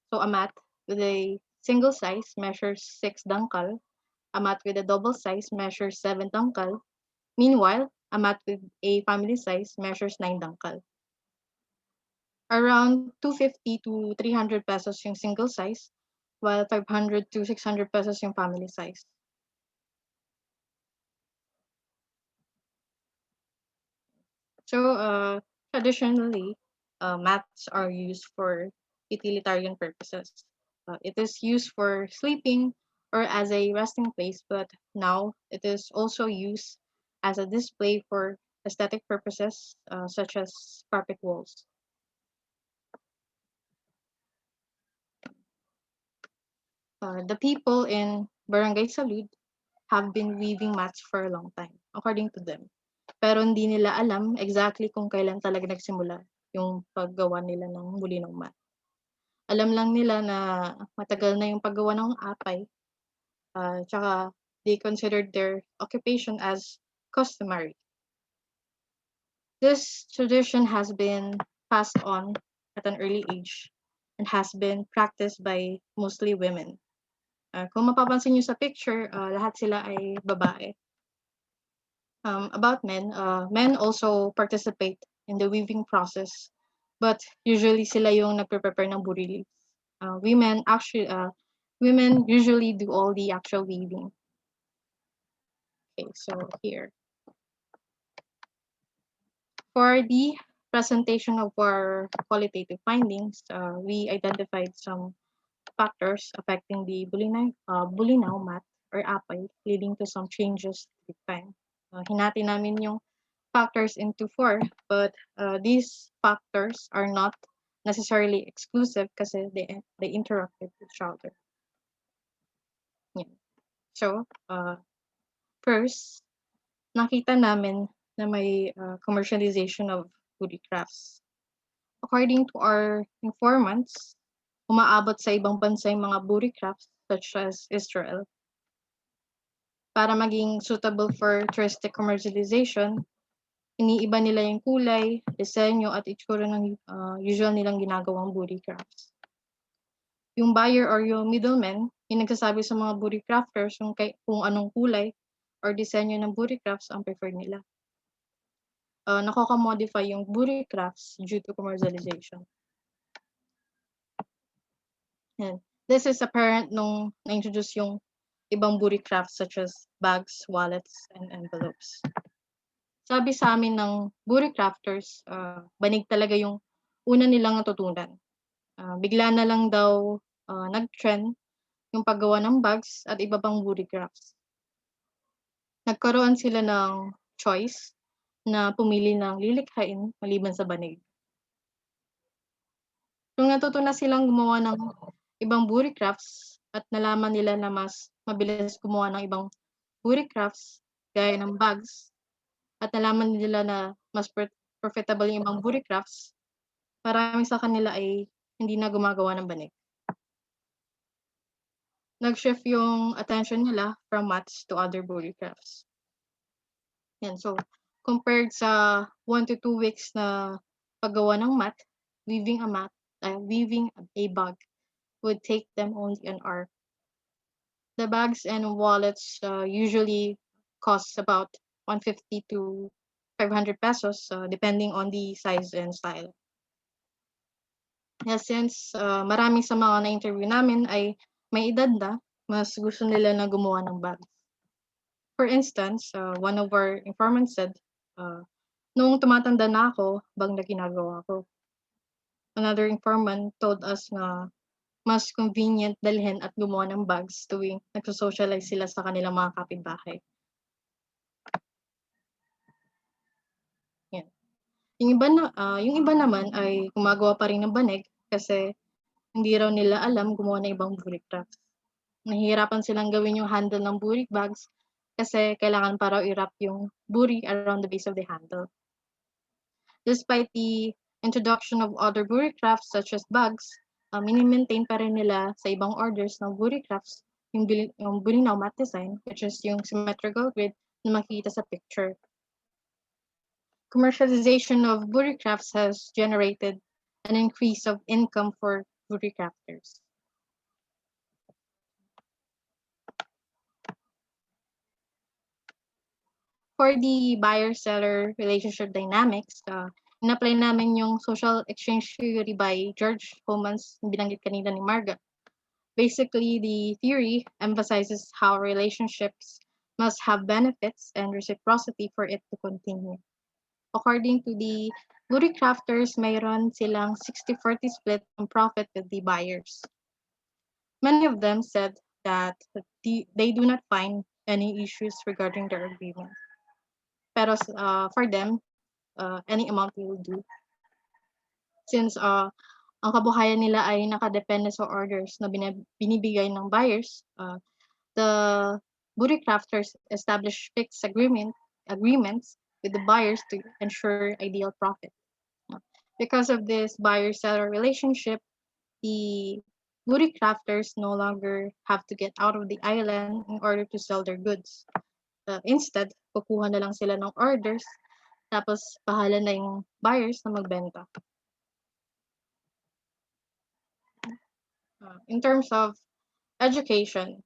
So a mat with a single size measures 6 dangkal, a mat with a double size measures 7 dangkal. Meanwhile, a mat with a family size measures 9 dangkal. Around 250 to 300 pesos yung single size, while 500 to 600 pesos yung family size. So traditionally, mats are used for utilitarian purposes. It is used for sleeping or as a resting place, but now it is also used as a display for aesthetic purposes, such as carpet walls. The people in Barangay Salud have been weaving mats for a long time, according to them. pero hindi nila alam exactly kung kailan talaga nagsimula yung paggawa nila ng Bolinao Mat. Alam lang nila na matagal na yung paggawa ng apay, tsaka they considered their occupation as customary. This tradition has been passed on at an early age and has been practiced by mostly women. Kung mapapansin niyo sa picture, lahat sila ay babae. About men, men also participate in the weaving process, but usually sila yung nagpe-prepare ng buri leaves. Women usually do all the actual weaving. Okay, so here. For the presentation of our qualitative findings, we identified some factors affecting the Bolinao Mat or Apay, leading to some changes with time. Hinati namin yung factors into four, but these factors are not necessarily exclusive kasi they interact with each other. Yeah. So, first, nakita namin na may commercialization of booty crafts. According to our informants, umaabot sa ibang bansa yung mga booty crafts such as Israel. Para maging suitable for touristic commercialization, iniiba nila yung kulay, disenyo at itsura ng usual nilang ginagawang booty crafts. Yung buyer or yung middleman, yung nagsasabi sa mga booty crafters kung anong kulay or disenyo ng booty crafts ang preferred nila. Nakaka-modify yung booty crafts due to commercialization. And this is apparent nung na-introduce yung ibang booty crafts such as bags, wallets, and envelopes. Sabi sa amin ng booty crafters, banig talaga yung una nilang natutunan. Bigla na lang daw nag-trend yung paggawa ng bags at iba pang booty crafts. Nagkaroon sila ng choice na pumili ng lilikhain maliban sa banig. Nung natutunan silang gumawa ng ibang booty crafts at nalaman nila na mas mabilis gumawa ng ibang booty crafts gaya ng bags at nalaman nila na mas profitable yung ibang booty crafts, marami sa kanila ay hindi na gumagawa ng banig. Nag-shift yung attention nila from mats to other booty crafts. Yan, so compared sa 1 to 2 weeks na paggawa ng mat, weaving a bag would take them only an hour. The bags and wallets usually cost about 150 to 500 pesos depending on the size and style. Yeah, since marami sa mga na-interview namin ay may edad na, mas gusto nila na gumawa ng bags. For instance, one of our informants said, noong tumatanda na ako, bag na ginagawa ko. Another informant told us na mas convenient dalhin at gumawa ng bags tuwing nagsosocialize sila sa kanilang mga kapitbahay. Yan. Yung iba naman ay gumagawa pa rin ng banig kasi hindi raw nila alam gumawa ng ibang booty crafts. Nahihirapan silang gawin yung handle ng booty bags kasi kailangan pa raw i-wrap yung booty around the base of the handle. Despite the introduction of other booty crafts such as bags, mini-maintain pa rin nila sa ibang orders ng booty crafts yung Bolinao Mat design, which is yung symmetrical grid na makikita sa picture. Commercialization of booty crafts has generated an increase of income for booty crafters. For the buyer-seller relationship dynamics, in-apply namin yung social exchange theory by George Homans, binanggit kanina ni Margaret. Basically, the theory emphasizes how relationships must have benefits and reciprocity for it to continue. According to the booty crafters, mayroon silang 60-40 split on profit with the buyers. Many of them said that they do not find any issues regarding their agreement. Pero for them, any amount will do. Since ang kabuhayan nila ay nakadepende sa orders na binibigay ng buyers, the booty crafters establish fixed agreements with the buyers to ensure ideal profit. Because of this buyer-seller relationship, the booty crafters no longer have to get out of the island in order to sell their goods. Instead, kukuha na lang sila ng orders, tapos bahala na yung buyers na magbenta. In terms of education,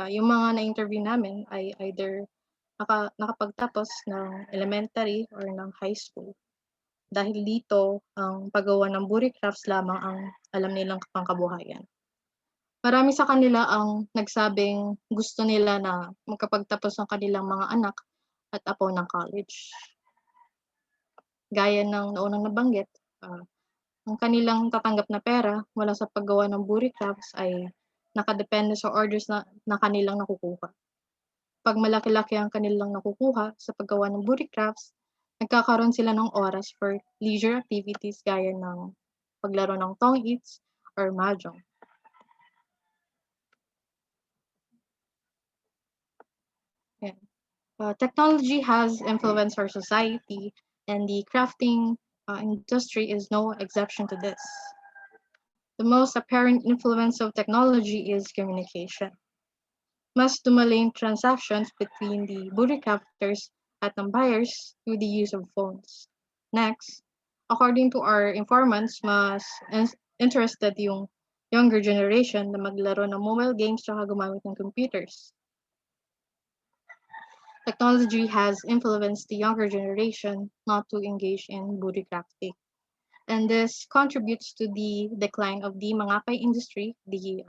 yung mga na-interview namin ay either nakapagtapos ng elementary or ng high school. Dahil dito, ang paggawa ng booty crafts lamang ang alam nilang pangkabuhayan. Marami sa kanila ang nagsabing gusto nila na magkapagtapos ng kanilang mga anak at apo ng college. Gaya ng naunang nabanggit, ang kanilang tatanggap na pera mula sa paggawa ng booty crafts ay nakadepende sa orders na kanilang nakukuha. Pag malaki-laki ang kanilang nakukuha sa paggawa ng booty crafts, nagkakaroon sila ng oras for leisure activities gaya ng paglaro ng tong-its or mahjong. Yeah. Technology has influenced our society, and the crafting industry is no exception to this. The most apparent influence of technology is communication. Mas dumaling transactions between the booty crafters at ng buyers through the use of phones. Next, according to our informants, mas interested yung younger generation na maglaro ng mobile games tsaka gumamit ng computers. Technology has influenced the younger generation not to engage in booty crafting. And this contributes to the decline of the mangapay industry, the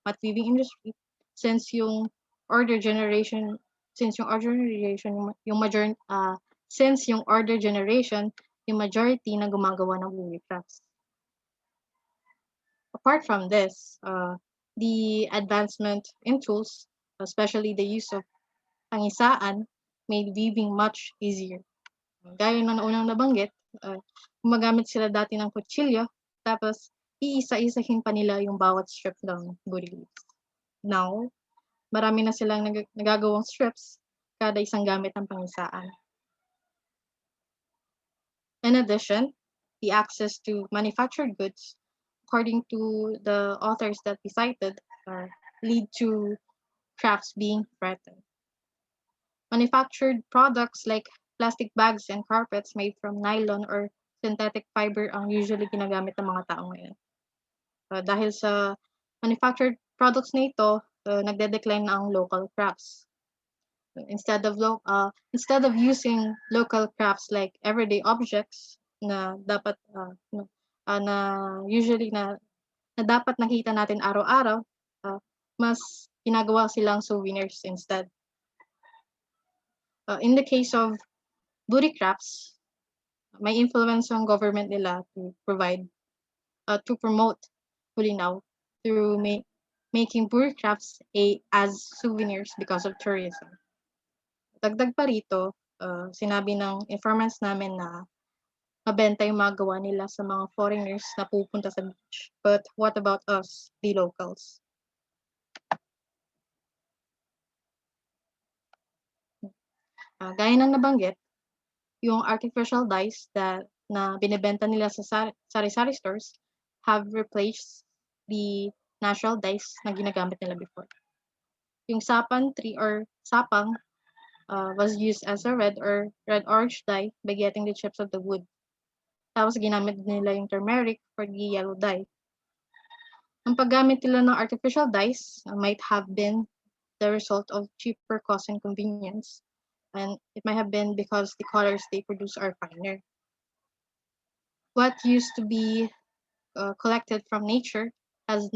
mat weaving industry, since yung order generation, since yung order generation, since yung order generation, yung majority na gumagawa ng booty crafts. Apart from this, the advancement in tools, especially the use of pangisaan, made weaving much easier. Gaya ng naunang nabanggit, gumagamit sila dati ng kutsilyo, tapos iisa-isahin pa nila yung bawat strip ng booty leaves. Now, marami na silang nagagawang strips kada isang gamit ng pangisaan. In addition, the access to manufactured goods, according to the authors that we cited, lead to crafts being threatened. Manufactured products like plastic bags and carpets made from nylon or synthetic fiber ang usually ginagamit ng mga tao ngayon. Dahil sa manufactured products na ito, nagde-decline na ang local crafts. Instead of using local crafts like everyday objects na dapat na usually na dapat nakita natin araw-araw, mas ginagawa silang souvenirs instead. In the case of booty crafts, may influence ang government nila to promote Bolinao through making booty crafts as souvenirs because of tourism. Dagdag pa rito, sinabi ng informants namin na mabenta yung mga gawa nila sa mga foreigners na pupunta sa beach. But what about us, the locals? Gaya ng nabanggit, yung artificial dyes na binebenta nila sa sari-sari stores have replaced the natural dyes na ginagamit nila before. Yung sapan tree or sapang was used as a red or red-orange dye by getting the chips of the wood. Tapos ginamit nila yung turmeric for the yellow dye. Ang paggamit nila ng artificial dyes might have been the result of cheaper cost and convenience, and it might have been because the colors they produce are finer. What used to be collected from nature has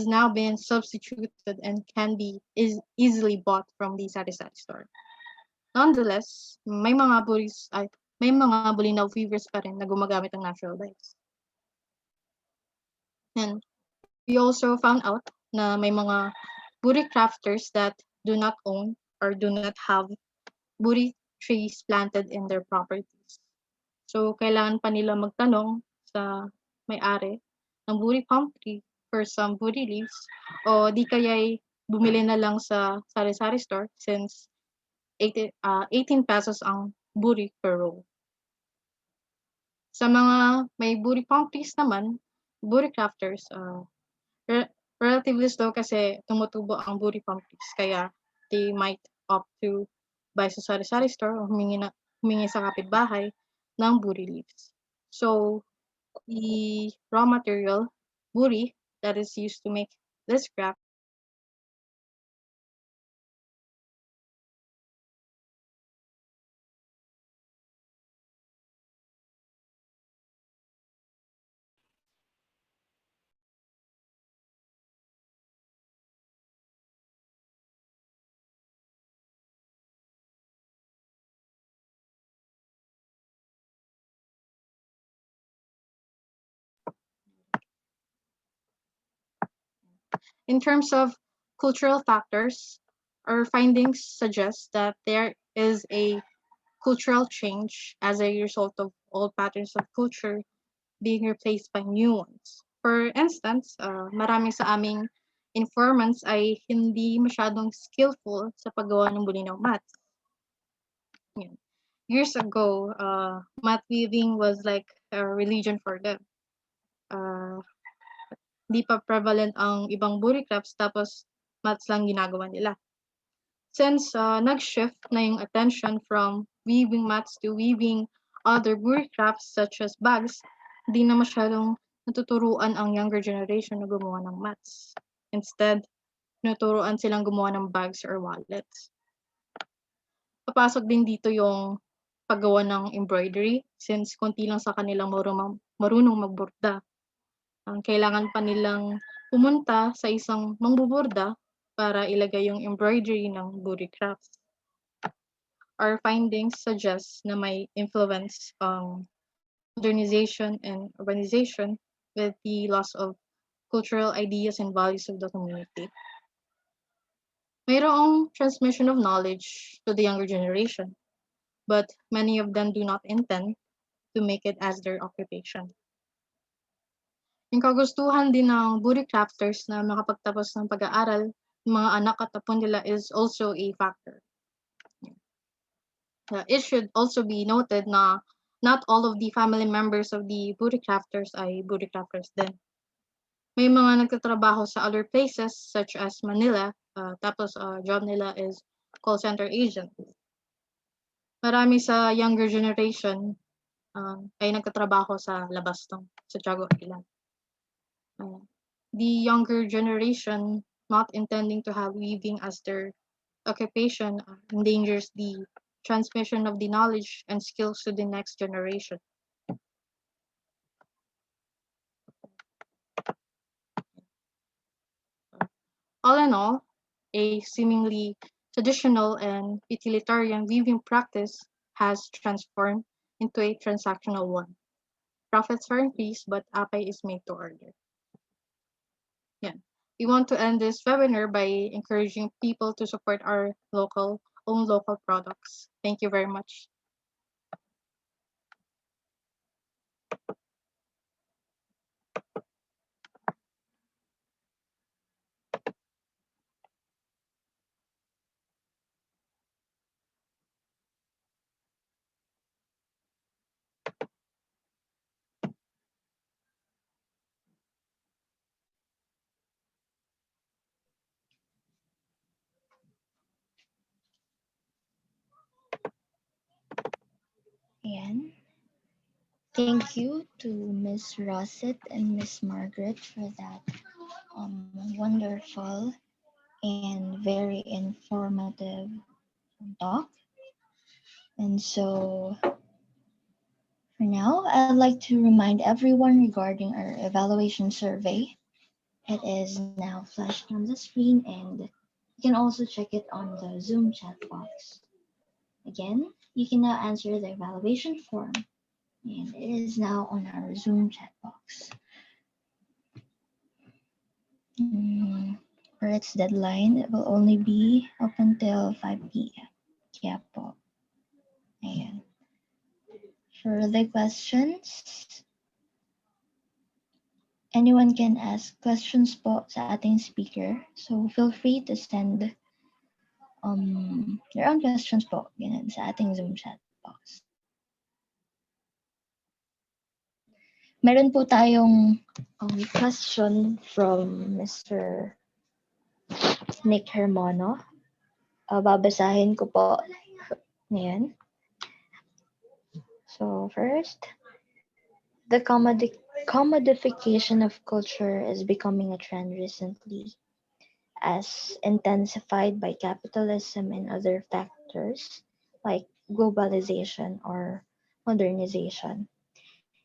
now been substituted and is easily bought from the sari-sari store. Nonetheless, may mga Bolinao weavers pa rin na gumagamit ng natural dyes. And we also found out na may mga booty crafters that do not own or do not have booty trees planted in their properties. So, kailangan pa nila magtanong sa may-ari ng booty palm tree for some booty leaves o di kaya'y bumili na lang sa sari-sari store since 18 pesos ang buri per row. Sa mga may buri countries naman, buri crafters, relatively slow kasi tumutubo ang buri countries. Kaya they might opt to buy sa sari-sari store o humingi sa kapitbahay ng buri leaves. So, the raw material, buri, that is used to make this craft in terms of cultural factors, our findings suggest that there is a cultural change as a result of old patterns of culture being replaced by new ones. For instance, marami sa aming informants ay hindi masyadong skillful sa paggawa ng Bolinao mats. Yan. Years ago, mat weaving was like a religion for them. Di pa prevalent ang ibang buri crafts tapos mats lang ginagawa nila. Since nag-shift na yung attention from weaving mats to weaving other buri crafts such as bags, di na masyadong natuturuan ang younger generation na gumawa ng mats. Instead, tinuturuan silang gumawa ng bags or wallets. Papasok din dito yung paggawa ng embroidery since konti lang sa kanilang marunong magborda. Kailangan pa nilang pumunta sa isang mangbuborda para ilagay yung embroidery ng buri crafts. Our findings suggest na may influence modernization and urbanization with the loss of cultural ideas and values of the community. Mayroong transmission of knowledge to the younger generation, but many of them do not intend to make it as their occupation. Yung kagustuhan din ng buri crafters na makapagtapos ng pag-aaral ng mga anak at apo nila is also a factor. It should also be noted na not all of the family members of the buri crafters ay buri crafters din. May mga nagtatrabaho sa other places such as Manila, tapos job nila is call center agent. Marami sa younger generation ay nagtatrabaho sa labas ng Santiago Island. The younger generation not intending to have weaving as their occupation endangers the transmission of the knowledge and skills to the next generation. All in all, a seemingly traditional and utilitarian weaving practice has transformed into a transactional one. Profits are increased, but apay is made to order. Yeah. We want to end this webinar by encouraging people to support our own local products. Thank you very much. Ayan. Thank you to Miss Russet and Miss Margaret for that wonderful and very informative talk. And so, for now, I'd like to remind everyone regarding our evaluation survey. It is now flashed on the screen, and you can also check it on the Zoom chat box. Again, you can now answer the evaluation form, and it is now on our Zoom chat box. For its deadline, it will only be up until 5 p.m. Kaya po. Ayan. For the questions, anyone can ask questions po sa ating speaker. So feel free to send your own questions po ganun, sa ating Zoom chat. Pause. Meron po tayong question from Mr. Nick Hermono. Babasahin ko po ngayon. So first, the commodification of culture is becoming a trend recently, as intensified by capitalism and other factors like globalization or modernization.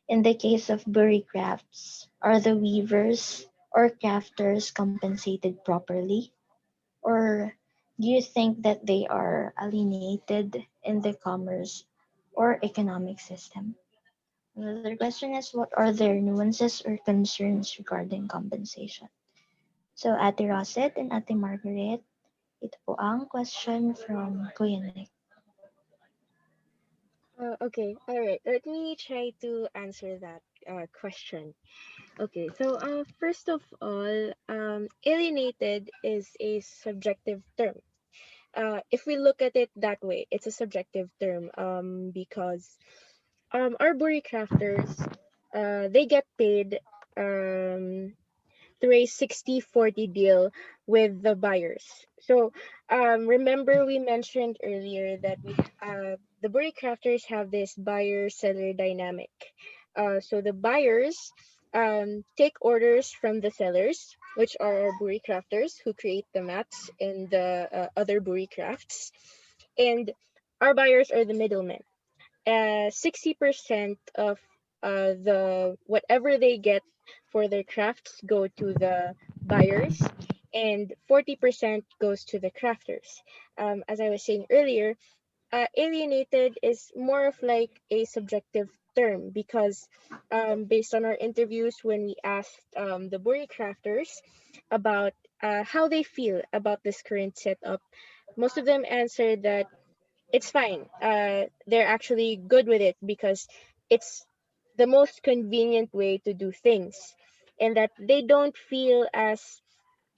In the case of buri crafts, are the weavers or crafters compensated properly? Or do you think that they are alienated in the commerce or economic system? Another question is, what are their nuances or concerns regarding compensation? So, Ate Russet and Ate Margaret, ito po ang question from Kuya Nick. Okay, all right. Let me try to answer that question. Okay, so first of all, alienated is a subjective term. If we look at it that way, it's a subjective term because our buri crafters, they get paid um, through a 60-40 deal with the buyers. So remember we mentioned earlier that the buri crafters have this buyer-seller dynamic. So the buyers take orders from the sellers, which are our buri crafters who create the mats and the other buri crafts. And our buyers are the middlemen. 60% of the whatever they get for their crafts go to the buyers, and 40% goes to the crafters. As I was saying earlier, alienated is more of like a subjective term because based on our interviews when we asked the buri crafters about how they feel about this current setup, most of them answered that it's fine. They're actually good with it because it's the most convenient way to do things, and that they don't feel as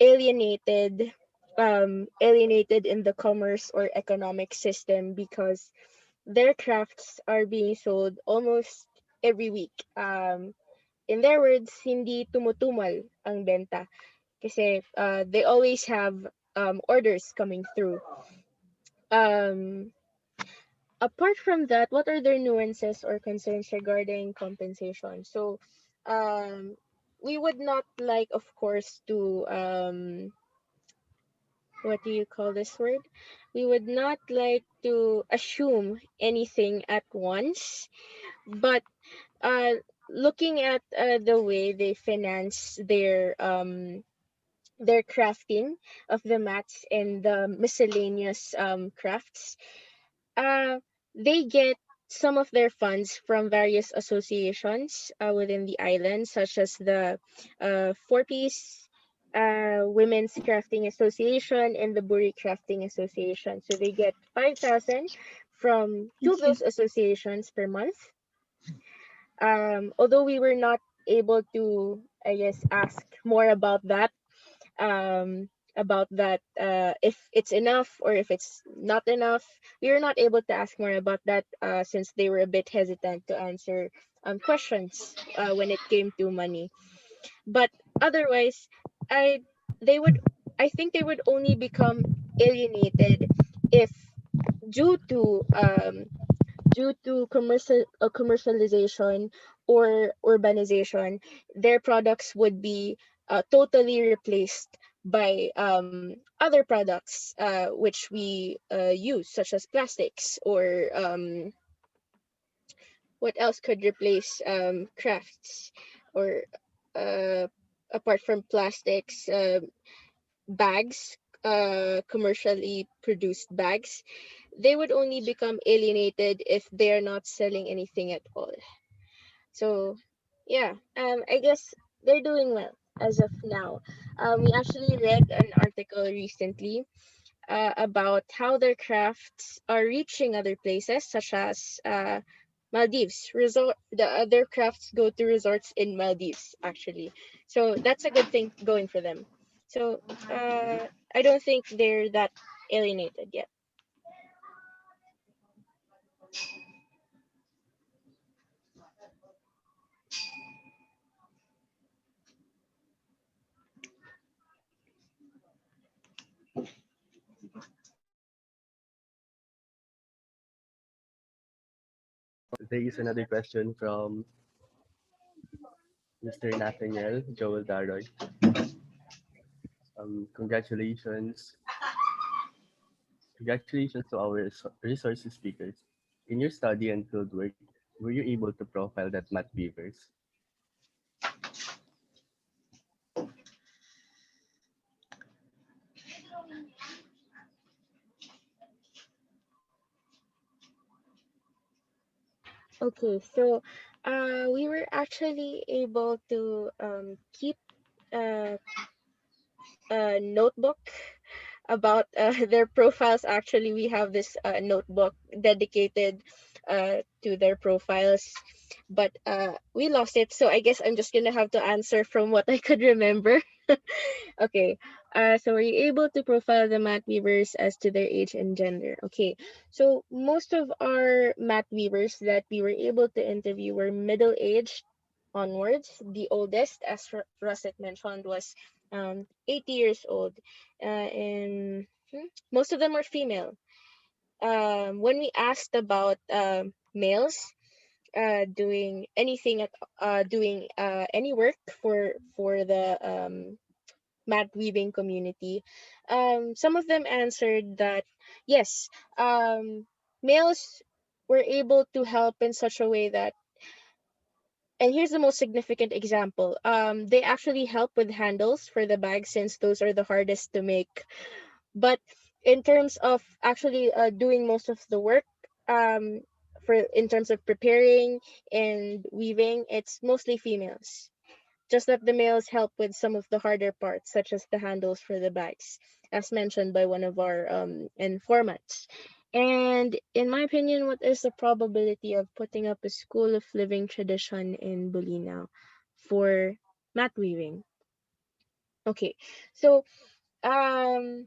alienated, alienated in the commerce or economic system because their crafts are being sold almost every week. In their words, hindi tumutumal ang benta kasi they always have orders coming through. Um, Apart from that, what are their nuances or concerns regarding compensation? So, we would not like, of course, to what do you call this word? We would not like to assume anything at once, but uh, looking at the way they finance their crafting of the mats and the miscellaneous crafts, uh, they get some of their funds from various associations within the island, such as the Y4PH Women's Crafting Association and the Buri Crafting Association. So they get 5,000 from two of Thank you. those associations per month. Although we were not able to, I guess, ask more um, about that if it's enough or if it's not enough. We were not able to ask more about that since they were a bit hesitant to answer questions when it came to money. But otherwise, I they would I think they would only become alienated if due to commercialization or urbanization, their products would be totally replaced by other products which we use, such as plastics or what else could replace crafts or uh, apart from plastics, bags, commercially produced bags. They would only become alienated if they are not selling anything at all. So, yeah, I guess they're doing well as of now. We actually read an article recently about how their crafts are reaching other places, such as Maldives. The other crafts go to resorts in Maldives, actually. So that's a good thing going for them. So I don't think they're that alienated yet. There is another question from Mr. Nathaniel Joel Daroy. Congratulations. Congratulations to our resources speakers. In your study and fieldwork, were you able to profile that mat weavers? Okay, so we were actually able to keep uh, a notebook about their profiles. Actually, we have this notebook dedicated to their profiles, but we lost it. So I guess I'm just gonna have to answer from what I could remember. Okay. So were you able to profile the mat weavers as to their age and gender? Okay. So most of our mat weavers that we were able to interview were middle aged onwards. The oldest, as Russet mentioned, was 80 years old. And most of them were female. When we asked about males doing anything at doing any work for the mat weaving community, some of them answered that yes, males were able to help in such a way that, and here's the most significant example, they actually help with handles for the bags since those are the hardest to make. But in terms of actually doing most of the work, um, for in terms of preparing and weaving, it's mostly females. Just that the males help with some of the harder parts, such as the handles for the bags, as mentioned by one of our informants. And in my opinion, what is the probability of putting up a school of living tradition in Bolinao for mat weaving? Okay, so um,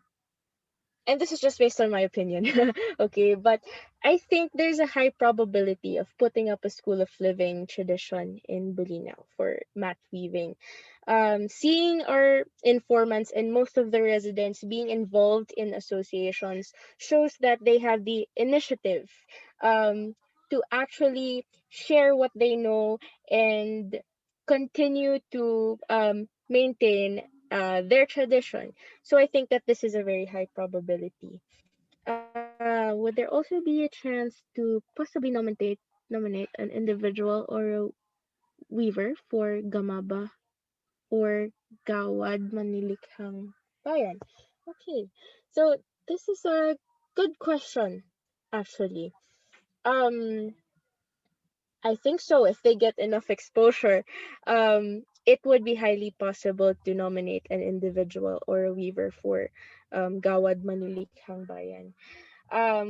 and this is just based on my opinion, okay, but I think there's a high probability of putting up a school of living tradition in Bolinao for mat weaving. Seeing our informants and most of the residents being involved in associations shows that they have the initiative um, to actually share what they know and continue to maintain their tradition. So I think that this is a very high probability. Would there also be a chance to possibly nominate an individual or a weaver for Gamaba or Gawad Manilikhang Bayan? Okay, so this is a good question, actually. Um, I think so. If they get enough exposure, it would be highly possible to nominate an individual or a weaver for Gawad Manilikhang Bayan.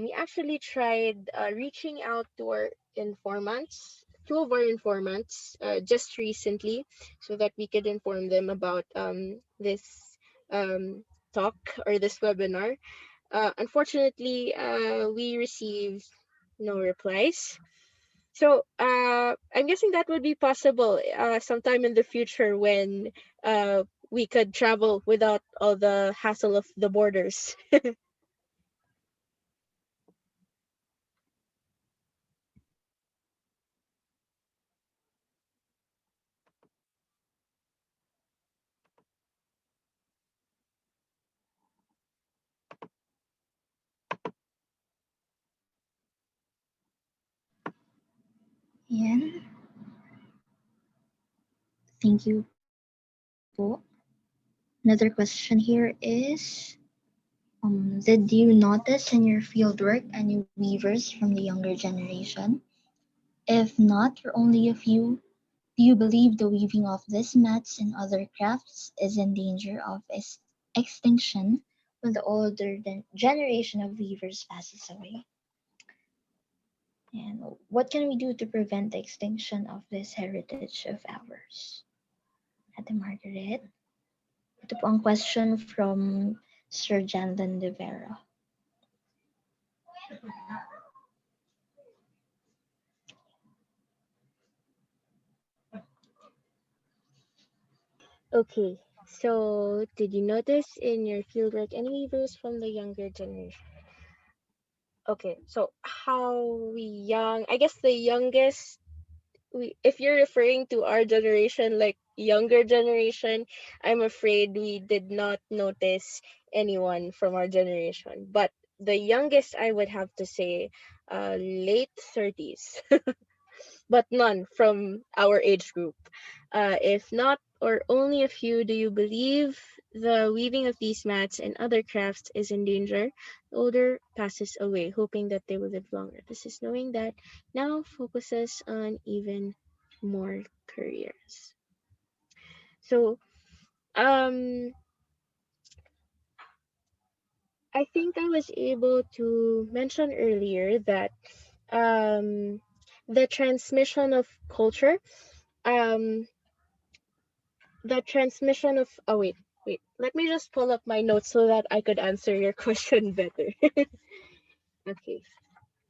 We actually tried reaching out to our informants, two of our informants, just recently, so that we could inform them about this um, talk or this webinar. Unfortunately, we received no replies. So I'm guessing that would be possible sometime in the future when we could travel without all the hassle of the borders. Yan. Thank you po. Another question here is, did you notice in your fieldwork any weavers from the younger generation? If not, or only a few, do you believe the weaving of these mats and other crafts is in danger of extinction when the older generation of weavers passes away? And what can we do to prevent the extinction of this heritage of ours? Ate Margaret? Ito po ang question from Sir Jandan de Vera. Okay, so did you notice in your fieldwork any weavers from the younger generation? Okay, so how young? I guess the youngest, if you're referring to our generation, like younger generation, I'm afraid we did not notice anyone from our generation. But the youngest, I would have to say, late 30s, but none from our age group. If not, or only a few, do you believe the weaving of these mats and other crafts is in danger? The older passes away, hoping that they will live longer. This is knowing that now focuses on even more careers. So, um, I think I was able to mention earlier that um, the transmission of culture, um, the transmission of wait, let me just pull up my notes so that I could answer your question better. Okay,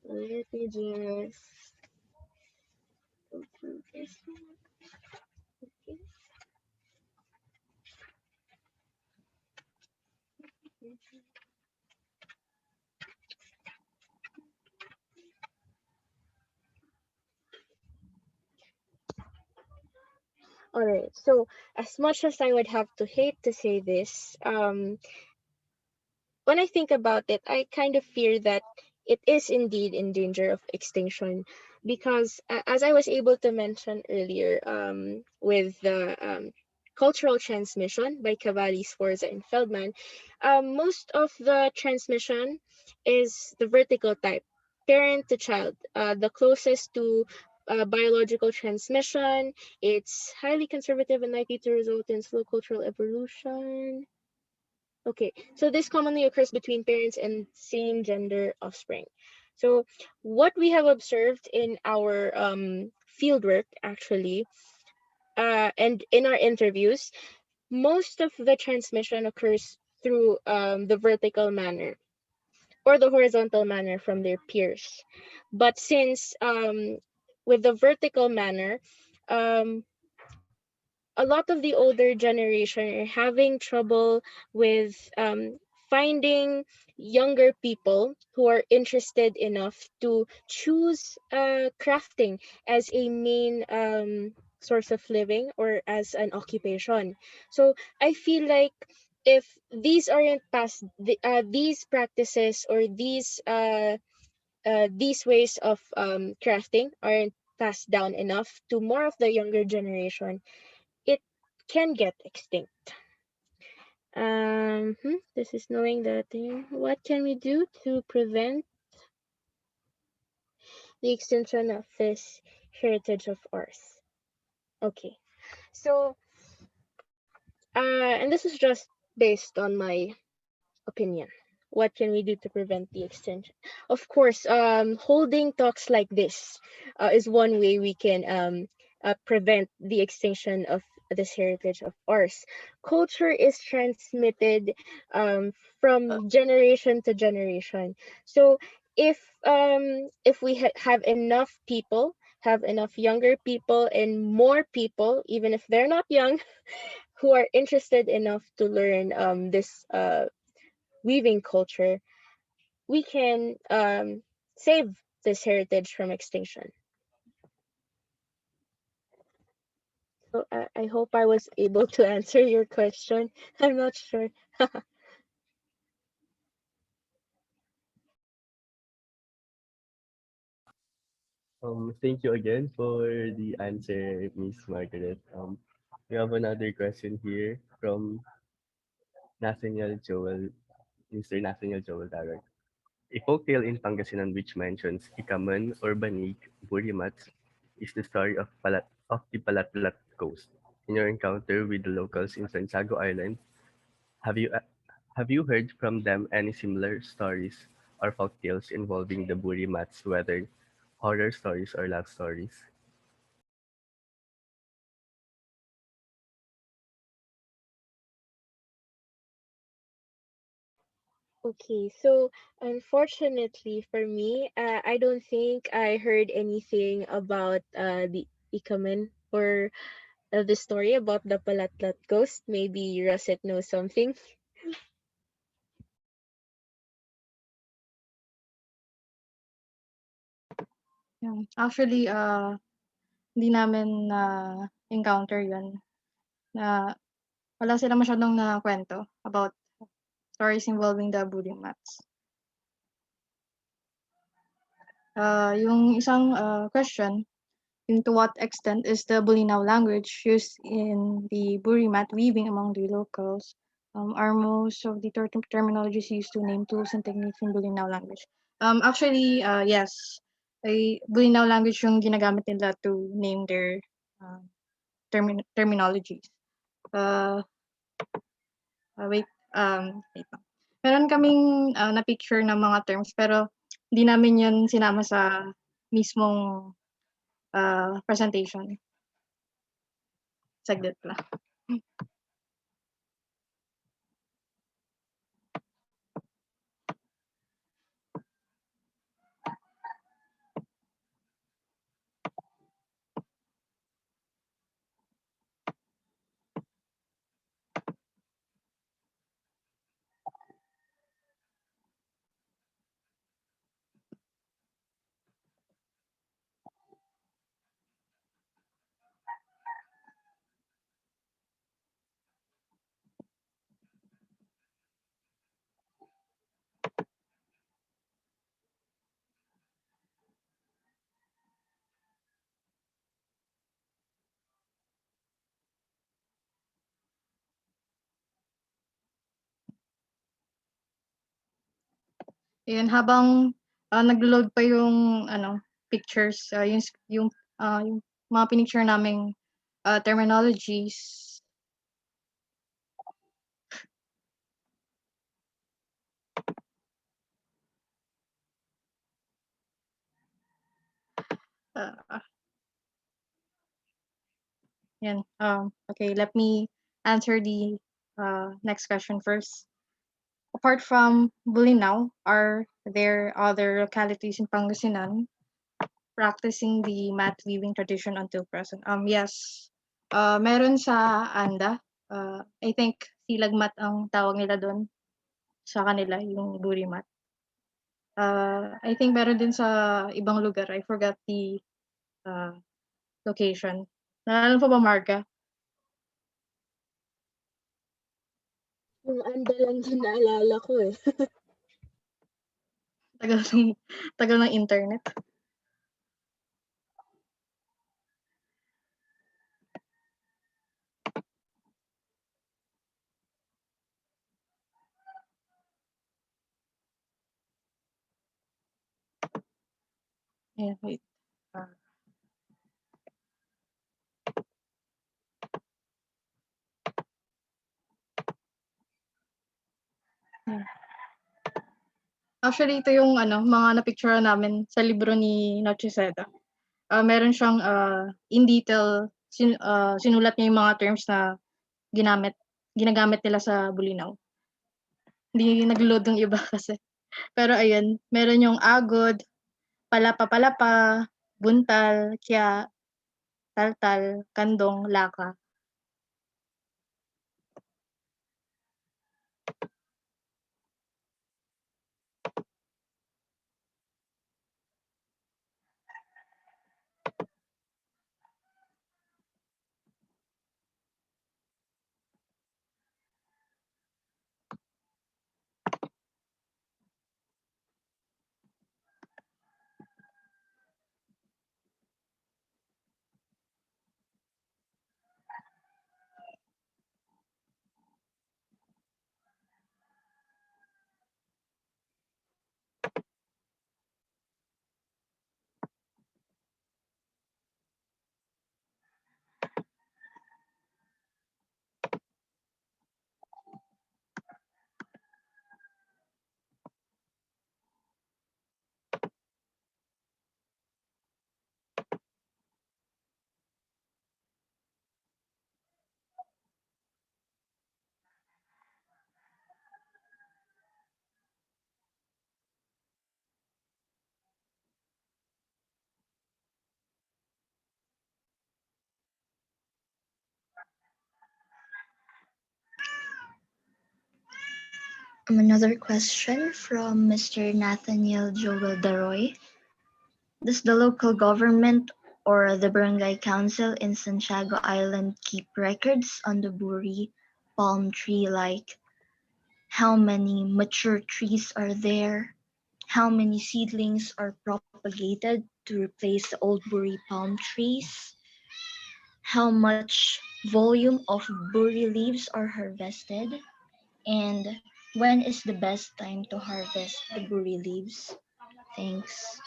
let me just go through this one. Okay. All right, so as much as I would have to hate to say this, when I think about it, I kind of fear that it is indeed in danger of extinction because, as I was able to mention earlier, with the cultural transmission by Cavalli, Sforza, and Feldman, most of the transmission is the vertical type, parent to child, the closest to biological transmission. It's highly conservative and likely to result in slow cultural evolution. Okay, so this commonly occurs between parents and same gender offspring. So, what we have observed in our fieldwork actually, and in our interviews, most of the transmission occurs through the vertical manner or the horizontal manner from their peers. But since with the vertical manner, um, a lot of the older generation are having trouble with finding younger people who are interested enough to choose crafting as a main source of living or as an occupation. So I feel like if these aren't passed, these practices or these ways of crafting aren't passed down enough to more of the younger generation, it can get extinct. This is knowing that what can we do to prevent the extinction of this heritage of ours? Okay, so and this is just based on my opinion. What can we do to prevent the extinction? Of course, holding talks like this is one way we can prevent the extinction of this heritage of ours. Culture is transmitted from generation to generation. So if we have enough people, have enough younger people, and more people, even if they're not young, who are interested enough to learn this weaving culture, we can save this heritage from extinction. So I hope I was able to answer your question. I'm not sure. Thank you again for the answer, Miss Margaret. We have another question here from Nathaniel Joel, Mr. Nathaniel Joel Darragh. A folktale in Pangasinan which mentions Ikaman or Banig, Burimats, is the story of the Palatlat Coast. In your encounter with the locals in Santiago Island, have you uh, have you heard from them any similar stories or folktales involving the Burimats, whether horror stories or love stories? Okay, so unfortunately for me, I don't think I heard anything about the Ikamen or the story about the Palatlat ghost. Maybe Russet knows something. Actually, hindi namin na encounter 'yun na wala silang masyadong nakuwento about stories involving the Buri Mats. Yung isang, question, yung to what extent is the Bolinao language used in the Buri Mat Weaving among the locals? Are most of the terminologies used to name tools and techniques in Bolinao language? Actually, yes. Ay Bolinao language yung ginagamit nila to name their, uh, terminologies. Uh, wait lang. Meron kaming, na-picture na mga terms pero hindi namin 'yun sinama sa mismong, presentation. Saglit lang. Ayun, habang, naglo-load pa yung ano, pictures, yung mga pinicture naming, terminologies. Ah, 'Yan, okay, let me answer the, next question first. Apart from Bolinao, are there other localities in Pangasinan practicing the mat weaving tradition until present? Yes. Meron sa Anda. I think silag mat ang tawag nila doon sa kanila, yung buri mat. I think meron din sa ibang lugar. I forgot the uh, location. Naalala mo pa ba, Marga? Yung anda lang din naalala ko eh. Tagal ng, tagal ng internet. Yeah, wait. Uh, yeah. Actually, ito yung ano, mga na-picture namin sa libro ni Noche Seda. Meron siyang in detail sinulat niya yung mga terms na ginagamit nila sa Bolinao. Hindi nag-load ng iba kasi. Pero ayun, meron yung agod, palapa-palapa, buntal, kya, taltal, kandong, laka. Another question from Mr. Nathaniel Joel Daroy. Does the local government or the barangay council in Santiago Island keep records on the Buri palm tree, like how many mature trees are there, how many seedlings are propagated to replace the old Buri palm trees, how much volume of Buri leaves are harvested, and when is the best time to harvest the Buri leaves? Thanks.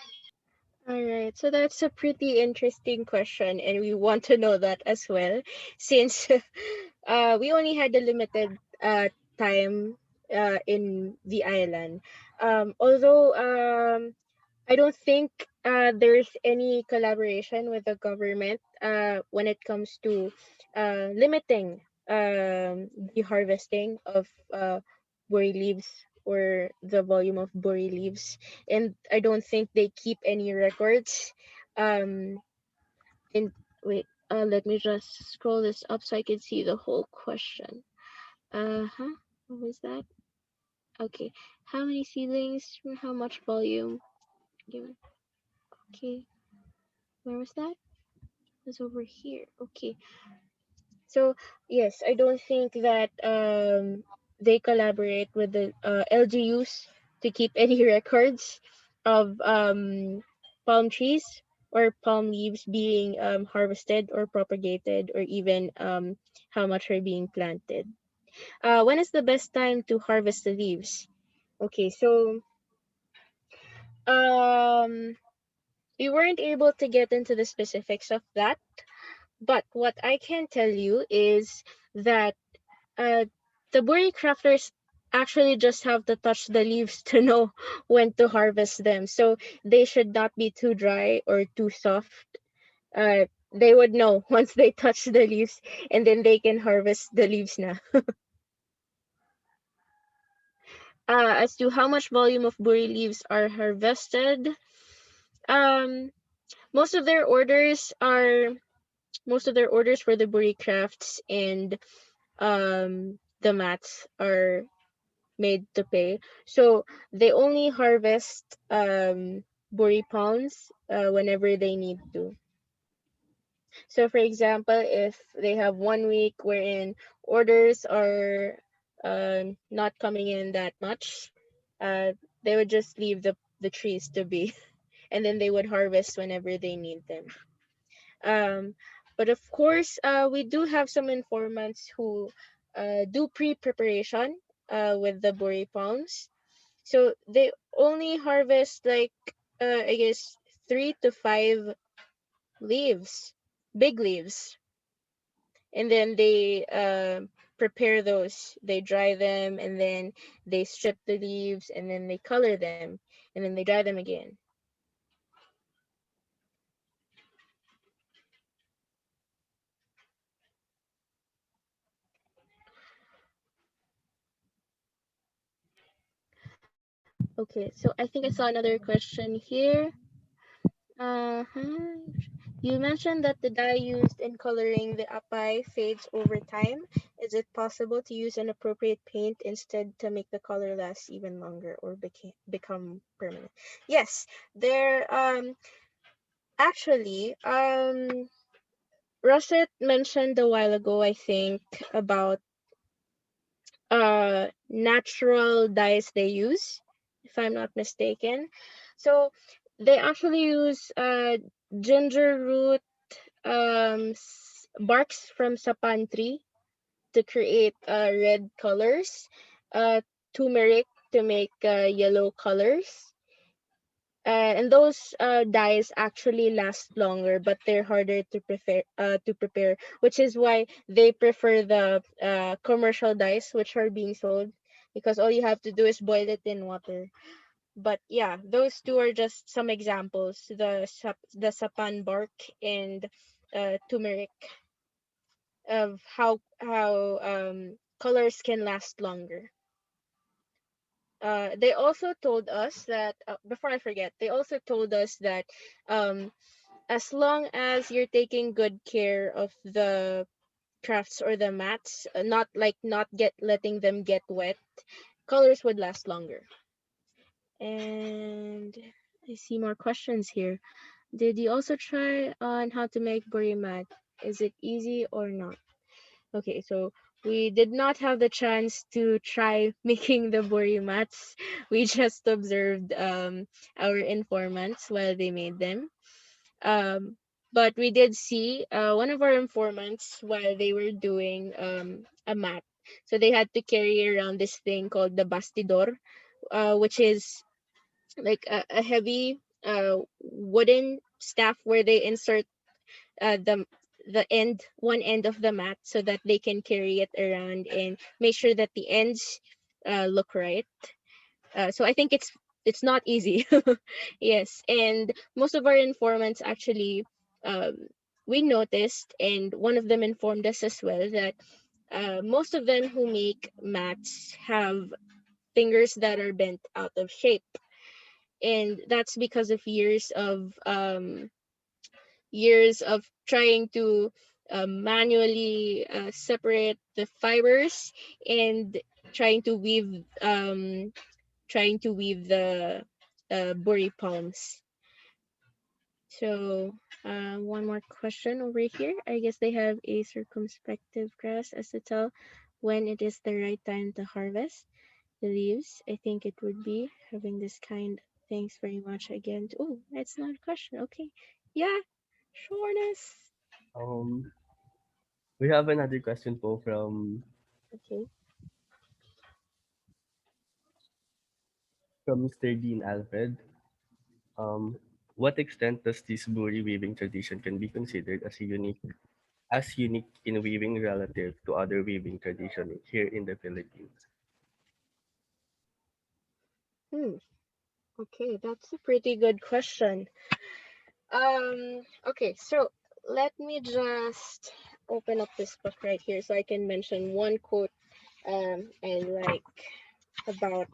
All right, so that's a pretty interesting question, and we want to know that as well, since we only had a limited time in the island. Although I don't think there's any collaboration with the government when it comes to limiting the harvesting of buri leaves or the volume of buri leaves, and I don't think they keep any records. Um, and wait, let me just scroll this up so I can see the whole question. Huh? What was that? Okay. How many seedlings? How much volume? Given. Okay. Where was that? It was over here. Okay. So yes, I don't think that they collaborate with the LGUs to keep any records of palm trees or palm leaves being harvested or propagated, or even how much are being planted. When is the best time to harvest the leaves? Okay, so um, we weren't able to get into the specifics of that, but what I can tell you is that uh, the Buri crafters actually just have to touch the leaves to know when to harvest them. So they should not be too dry or too soft. They would know once they touch the leaves, and then they can harvest the leaves now. As to how much volume of Buri leaves are harvested, um, most of their orders are most of their orders for the Buri crafts and the mats are made to pay. So they only harvest buri pounds whenever they need to. So for example, if they have 1 week wherein orders are not coming in that much, uh, they would just leave the trees to be, and then they would harvest whenever they need them. Um, but of course, we do have some informants who do pre-preparation with the buri pounds. So they only harvest like I guess 3 to 5 leaves, big leaves, and then they prepare those. They dry them, and then they strip the leaves, and then they color them, and then they dry them again. Okay, so I think I saw another question here. Uh-huh. You mentioned that the dye used in coloring the apay fades over time. Is it possible to use an appropriate paint instead to make the color last even longer or become permanent? Yes, there actually Russet mentioned a while ago, I think, about natural dyes they use, if I'm not mistaken. So they actually use ginger root barks from sapan tree to create red colors, uh, turmeric to make yellow colors. And those dyes actually last longer, but they're harder to prepare, which is why they prefer the commercial dyes which are being sold, because all you have to do is boil it in water. But yeah, those two are just some examples: the sapan bark and turmeric, of how colors can last longer. They also told us that before I forget, they also told us that um, as long as you're taking good care of the crafts or the mats, not get letting them get wet, colors would last longer. And I see more questions here. Did you also try on how to make buri mat? Is it easy or not? Okay, so we did not have the chance to try making the buri mats. We just observed our informants while they made them. Um, but we did see one of our informants while they were doing a mat. So they had to carry around this thing called the bastidor, which is like a heavy wooden staff where they insert the end one end of the mat so that they can carry it around and make sure that the ends look right. So I think it's not easy. Yes, and most of our informants actually um, we noticed, and one of them informed us as well that most of them who make mats have fingers that are bent out of shape, and that's because of years of trying to manually separate the fibers and trying to weave the buri palms. So one more question over here. I guess they have a circumspective grass as to tell when it is the right time to harvest the leaves. I think it would be having this kind. Thanks very much again. Oh, that's not a question. Okay. Yeah, sureness. Um, we have another question po Okay. from Mr. Dean Alfred. Um, what extent does this buri weaving tradition can be considered as unique in weaving relative to other weaving tradition here in the Philippines? Hmm. Okay, that's a pretty good question. Okay, so let me just open up this book right here so I can mention one quote I like about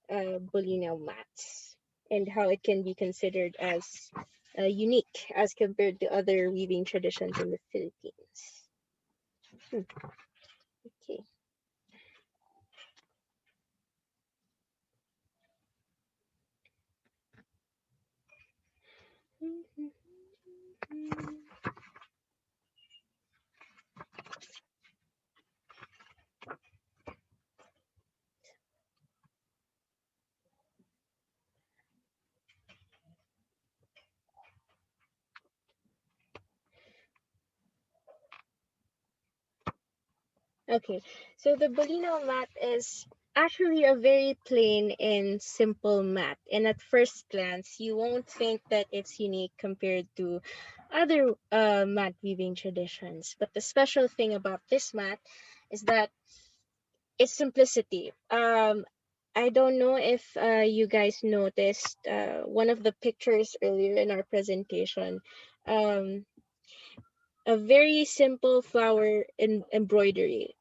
Bolinao mats and how it can be considered as unique as compared to other weaving traditions in the Philippines. Hmm, okay. Okay, so the Bolinao mat is actually a very plain and simple mat. And at first glance, you won't think that it's unique compared to other mat weaving traditions. But the special thing about this mat is that its simplicity. I don't know if you guys noticed one of the pictures earlier in our presentation. Um, a very simple flower embroidery.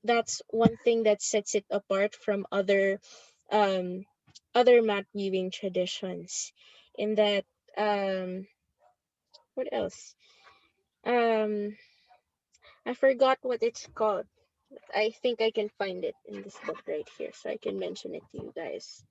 That's one thing that sets it apart from um other mat weaving traditions. In that what else? Um I forgot what it's called. I think I can find it in this book right here so I can mention it to you guys.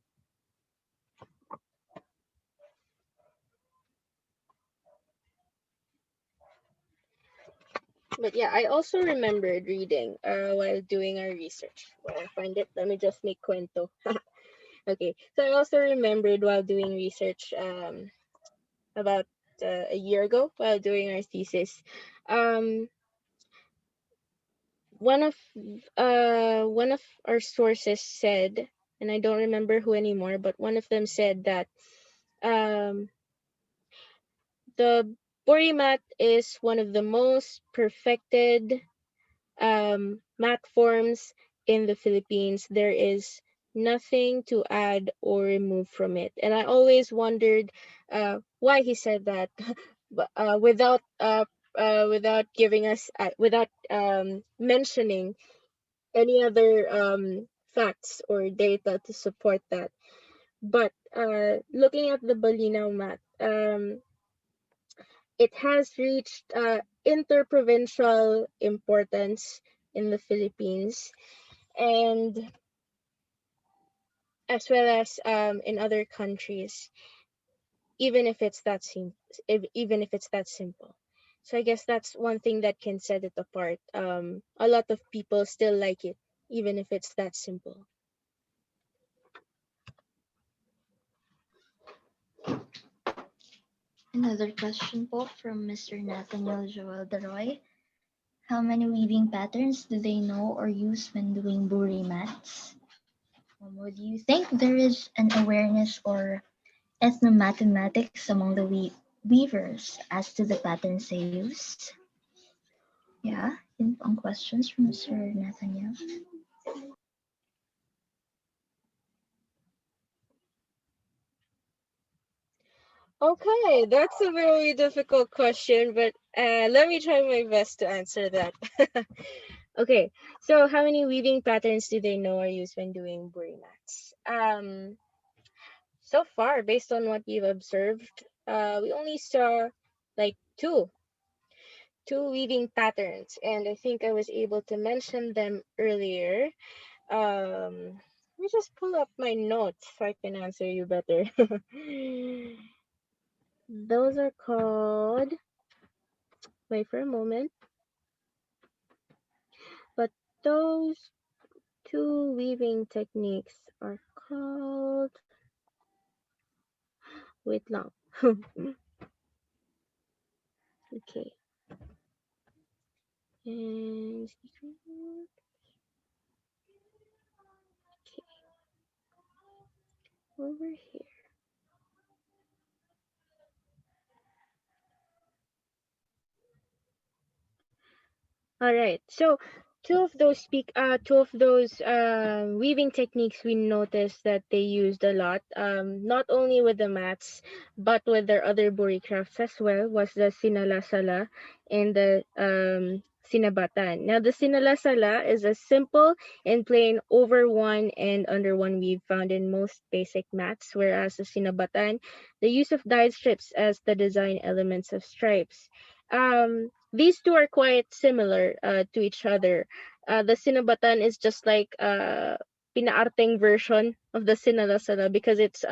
But yeah, I also remembered reading while doing our research. Where I find it, let me just make cuento. Okay, so I also remembered while doing research about a year ago while doing our thesis. Um, one of our sources said, and I don't remember who anymore, but one of them said that um, the Borimat is one of the most perfected mat forms in the Philippines. There is nothing to add or remove from it. And I always wondered why he said that, but without giving us without mentioning any other facts or data to support that. But looking at the Bolinao mat, it has reached interprovincial importance in the Philippines, and as well as in other countries, even if it's that even if it's that simple. So I guess that's one thing that can set it apart. A lot of people still like it, even if it's that simple. Another question po from Mr. Nathaniel Joel Deroy. How many weaving patterns do they know or use when doing buri mats? Do you think there is an awareness or ethnomathematics among the weavers as to the patterns they use? Yeah, yun po ang questions from Mr. Nathaniel. Okay, that's a very difficult question, but let me try my best to answer that. Okay, so how many weaving patterns do they know or use when doing buri mats? So far, based on what you've observed, we only saw like two weaving patterns, and I think I was able to mention them earlier. Let me just pull up my notes so I can answer you better. Those are called, wait for a moment, but those two weaving techniques are called, wait long. Okay, and okay, over here. All right. So two of those weaving techniques we noticed that they used a lot, not only with the mats, but with their other buri crafts as well, was the sinalasala and the sinabatan. Now the sinalasala is a simple and plain over one and under one weave found in most basic mats, whereas the sinabatan, the use of dyed strips as the design elements of stripes. These two are quite similar to each other. The sinabatan is just like pinaarteng version of the sinalasala because it's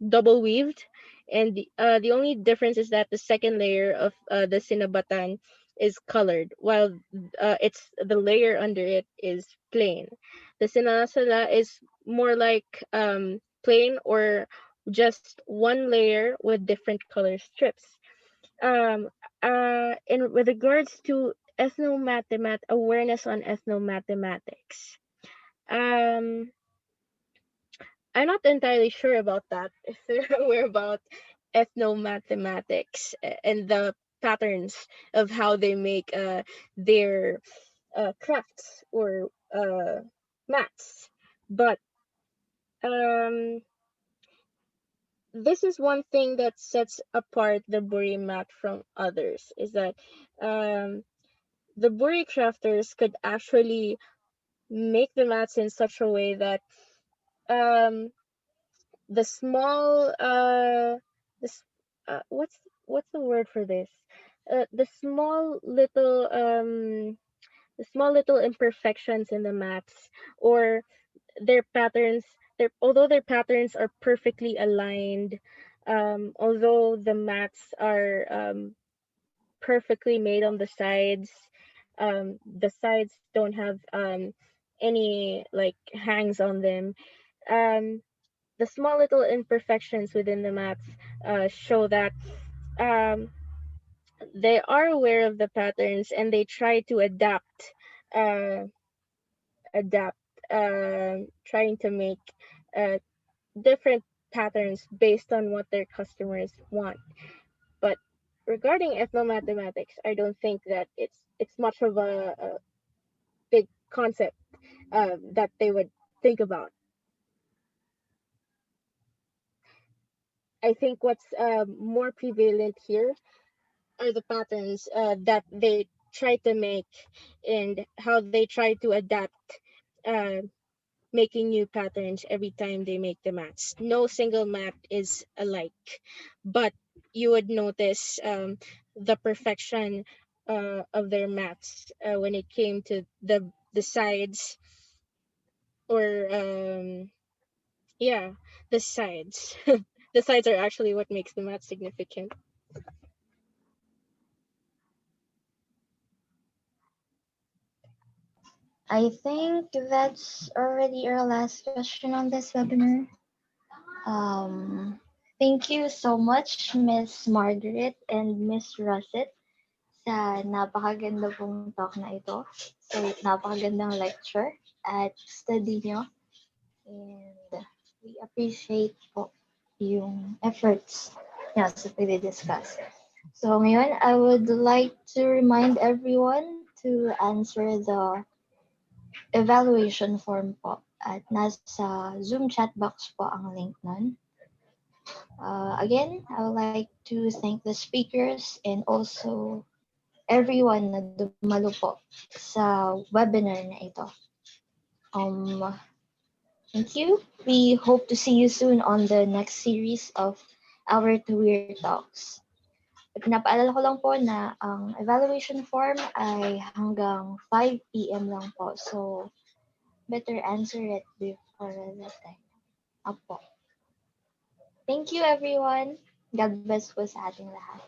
double weaved, and the only difference is that the second layer of the sinabatan is colored, while it's the layer under it is plain. The sinalasala is more like plain or just one layer with different color strips. um in with regards to awareness on ethnomathematics, um I'm not entirely sure about that, if they're aware about ethnomathematics and the patterns of how they make their crafts or mats. But um this is one thing that sets apart the buri mat from others, is that um the buri crafters could actually make the mats in such a way that um the small this what's the word for this, the small little imperfections in the mats, or their patterns, although their patterns are perfectly aligned, although the mats are perfectly made on the sides. The sides don't have any like hangs on them. Um, the small little imperfections within the mats show that um, they are aware of the patterns and they try to uh, adapt, trying to make uh, different patterns based on what their customers want. But regarding ethnomathematics, I don't think that it's much of a big concept that they would think about. I think what's more prevalent here are the patterns that they try to make and how they try to adapt, uh, making new patterns every time they make the mats. No single mat is alike, but you would notice the perfection of their mats when it came to the sides, or Yeah, the sides. The sides are actually what makes the math significant. I think that's already our last question on this webinar. Um, Thank you so much, Miss Margaret and Miss Russet, sa napakaganda pong talk na ito. So, napakagandang lecture at study nyo. And we appreciate po yung efforts niya sa pagdi-discuss. So, ngayon, I would like to remind everyone to answer the evaluation form po at nasa Zoom chat box po ang link nun. Again, I would like to thank the speakers and also everyone na dumalo po sa webinar na ito. Thank you. We hope to see you soon on the next series of our Tawir Talks. Pinapaalala ko lang po na ang evaluation form ay hanggang 5 p.m. lang po. So, better answer it before that time. Apo. Thank you everyone. God bless po sa ating lahat.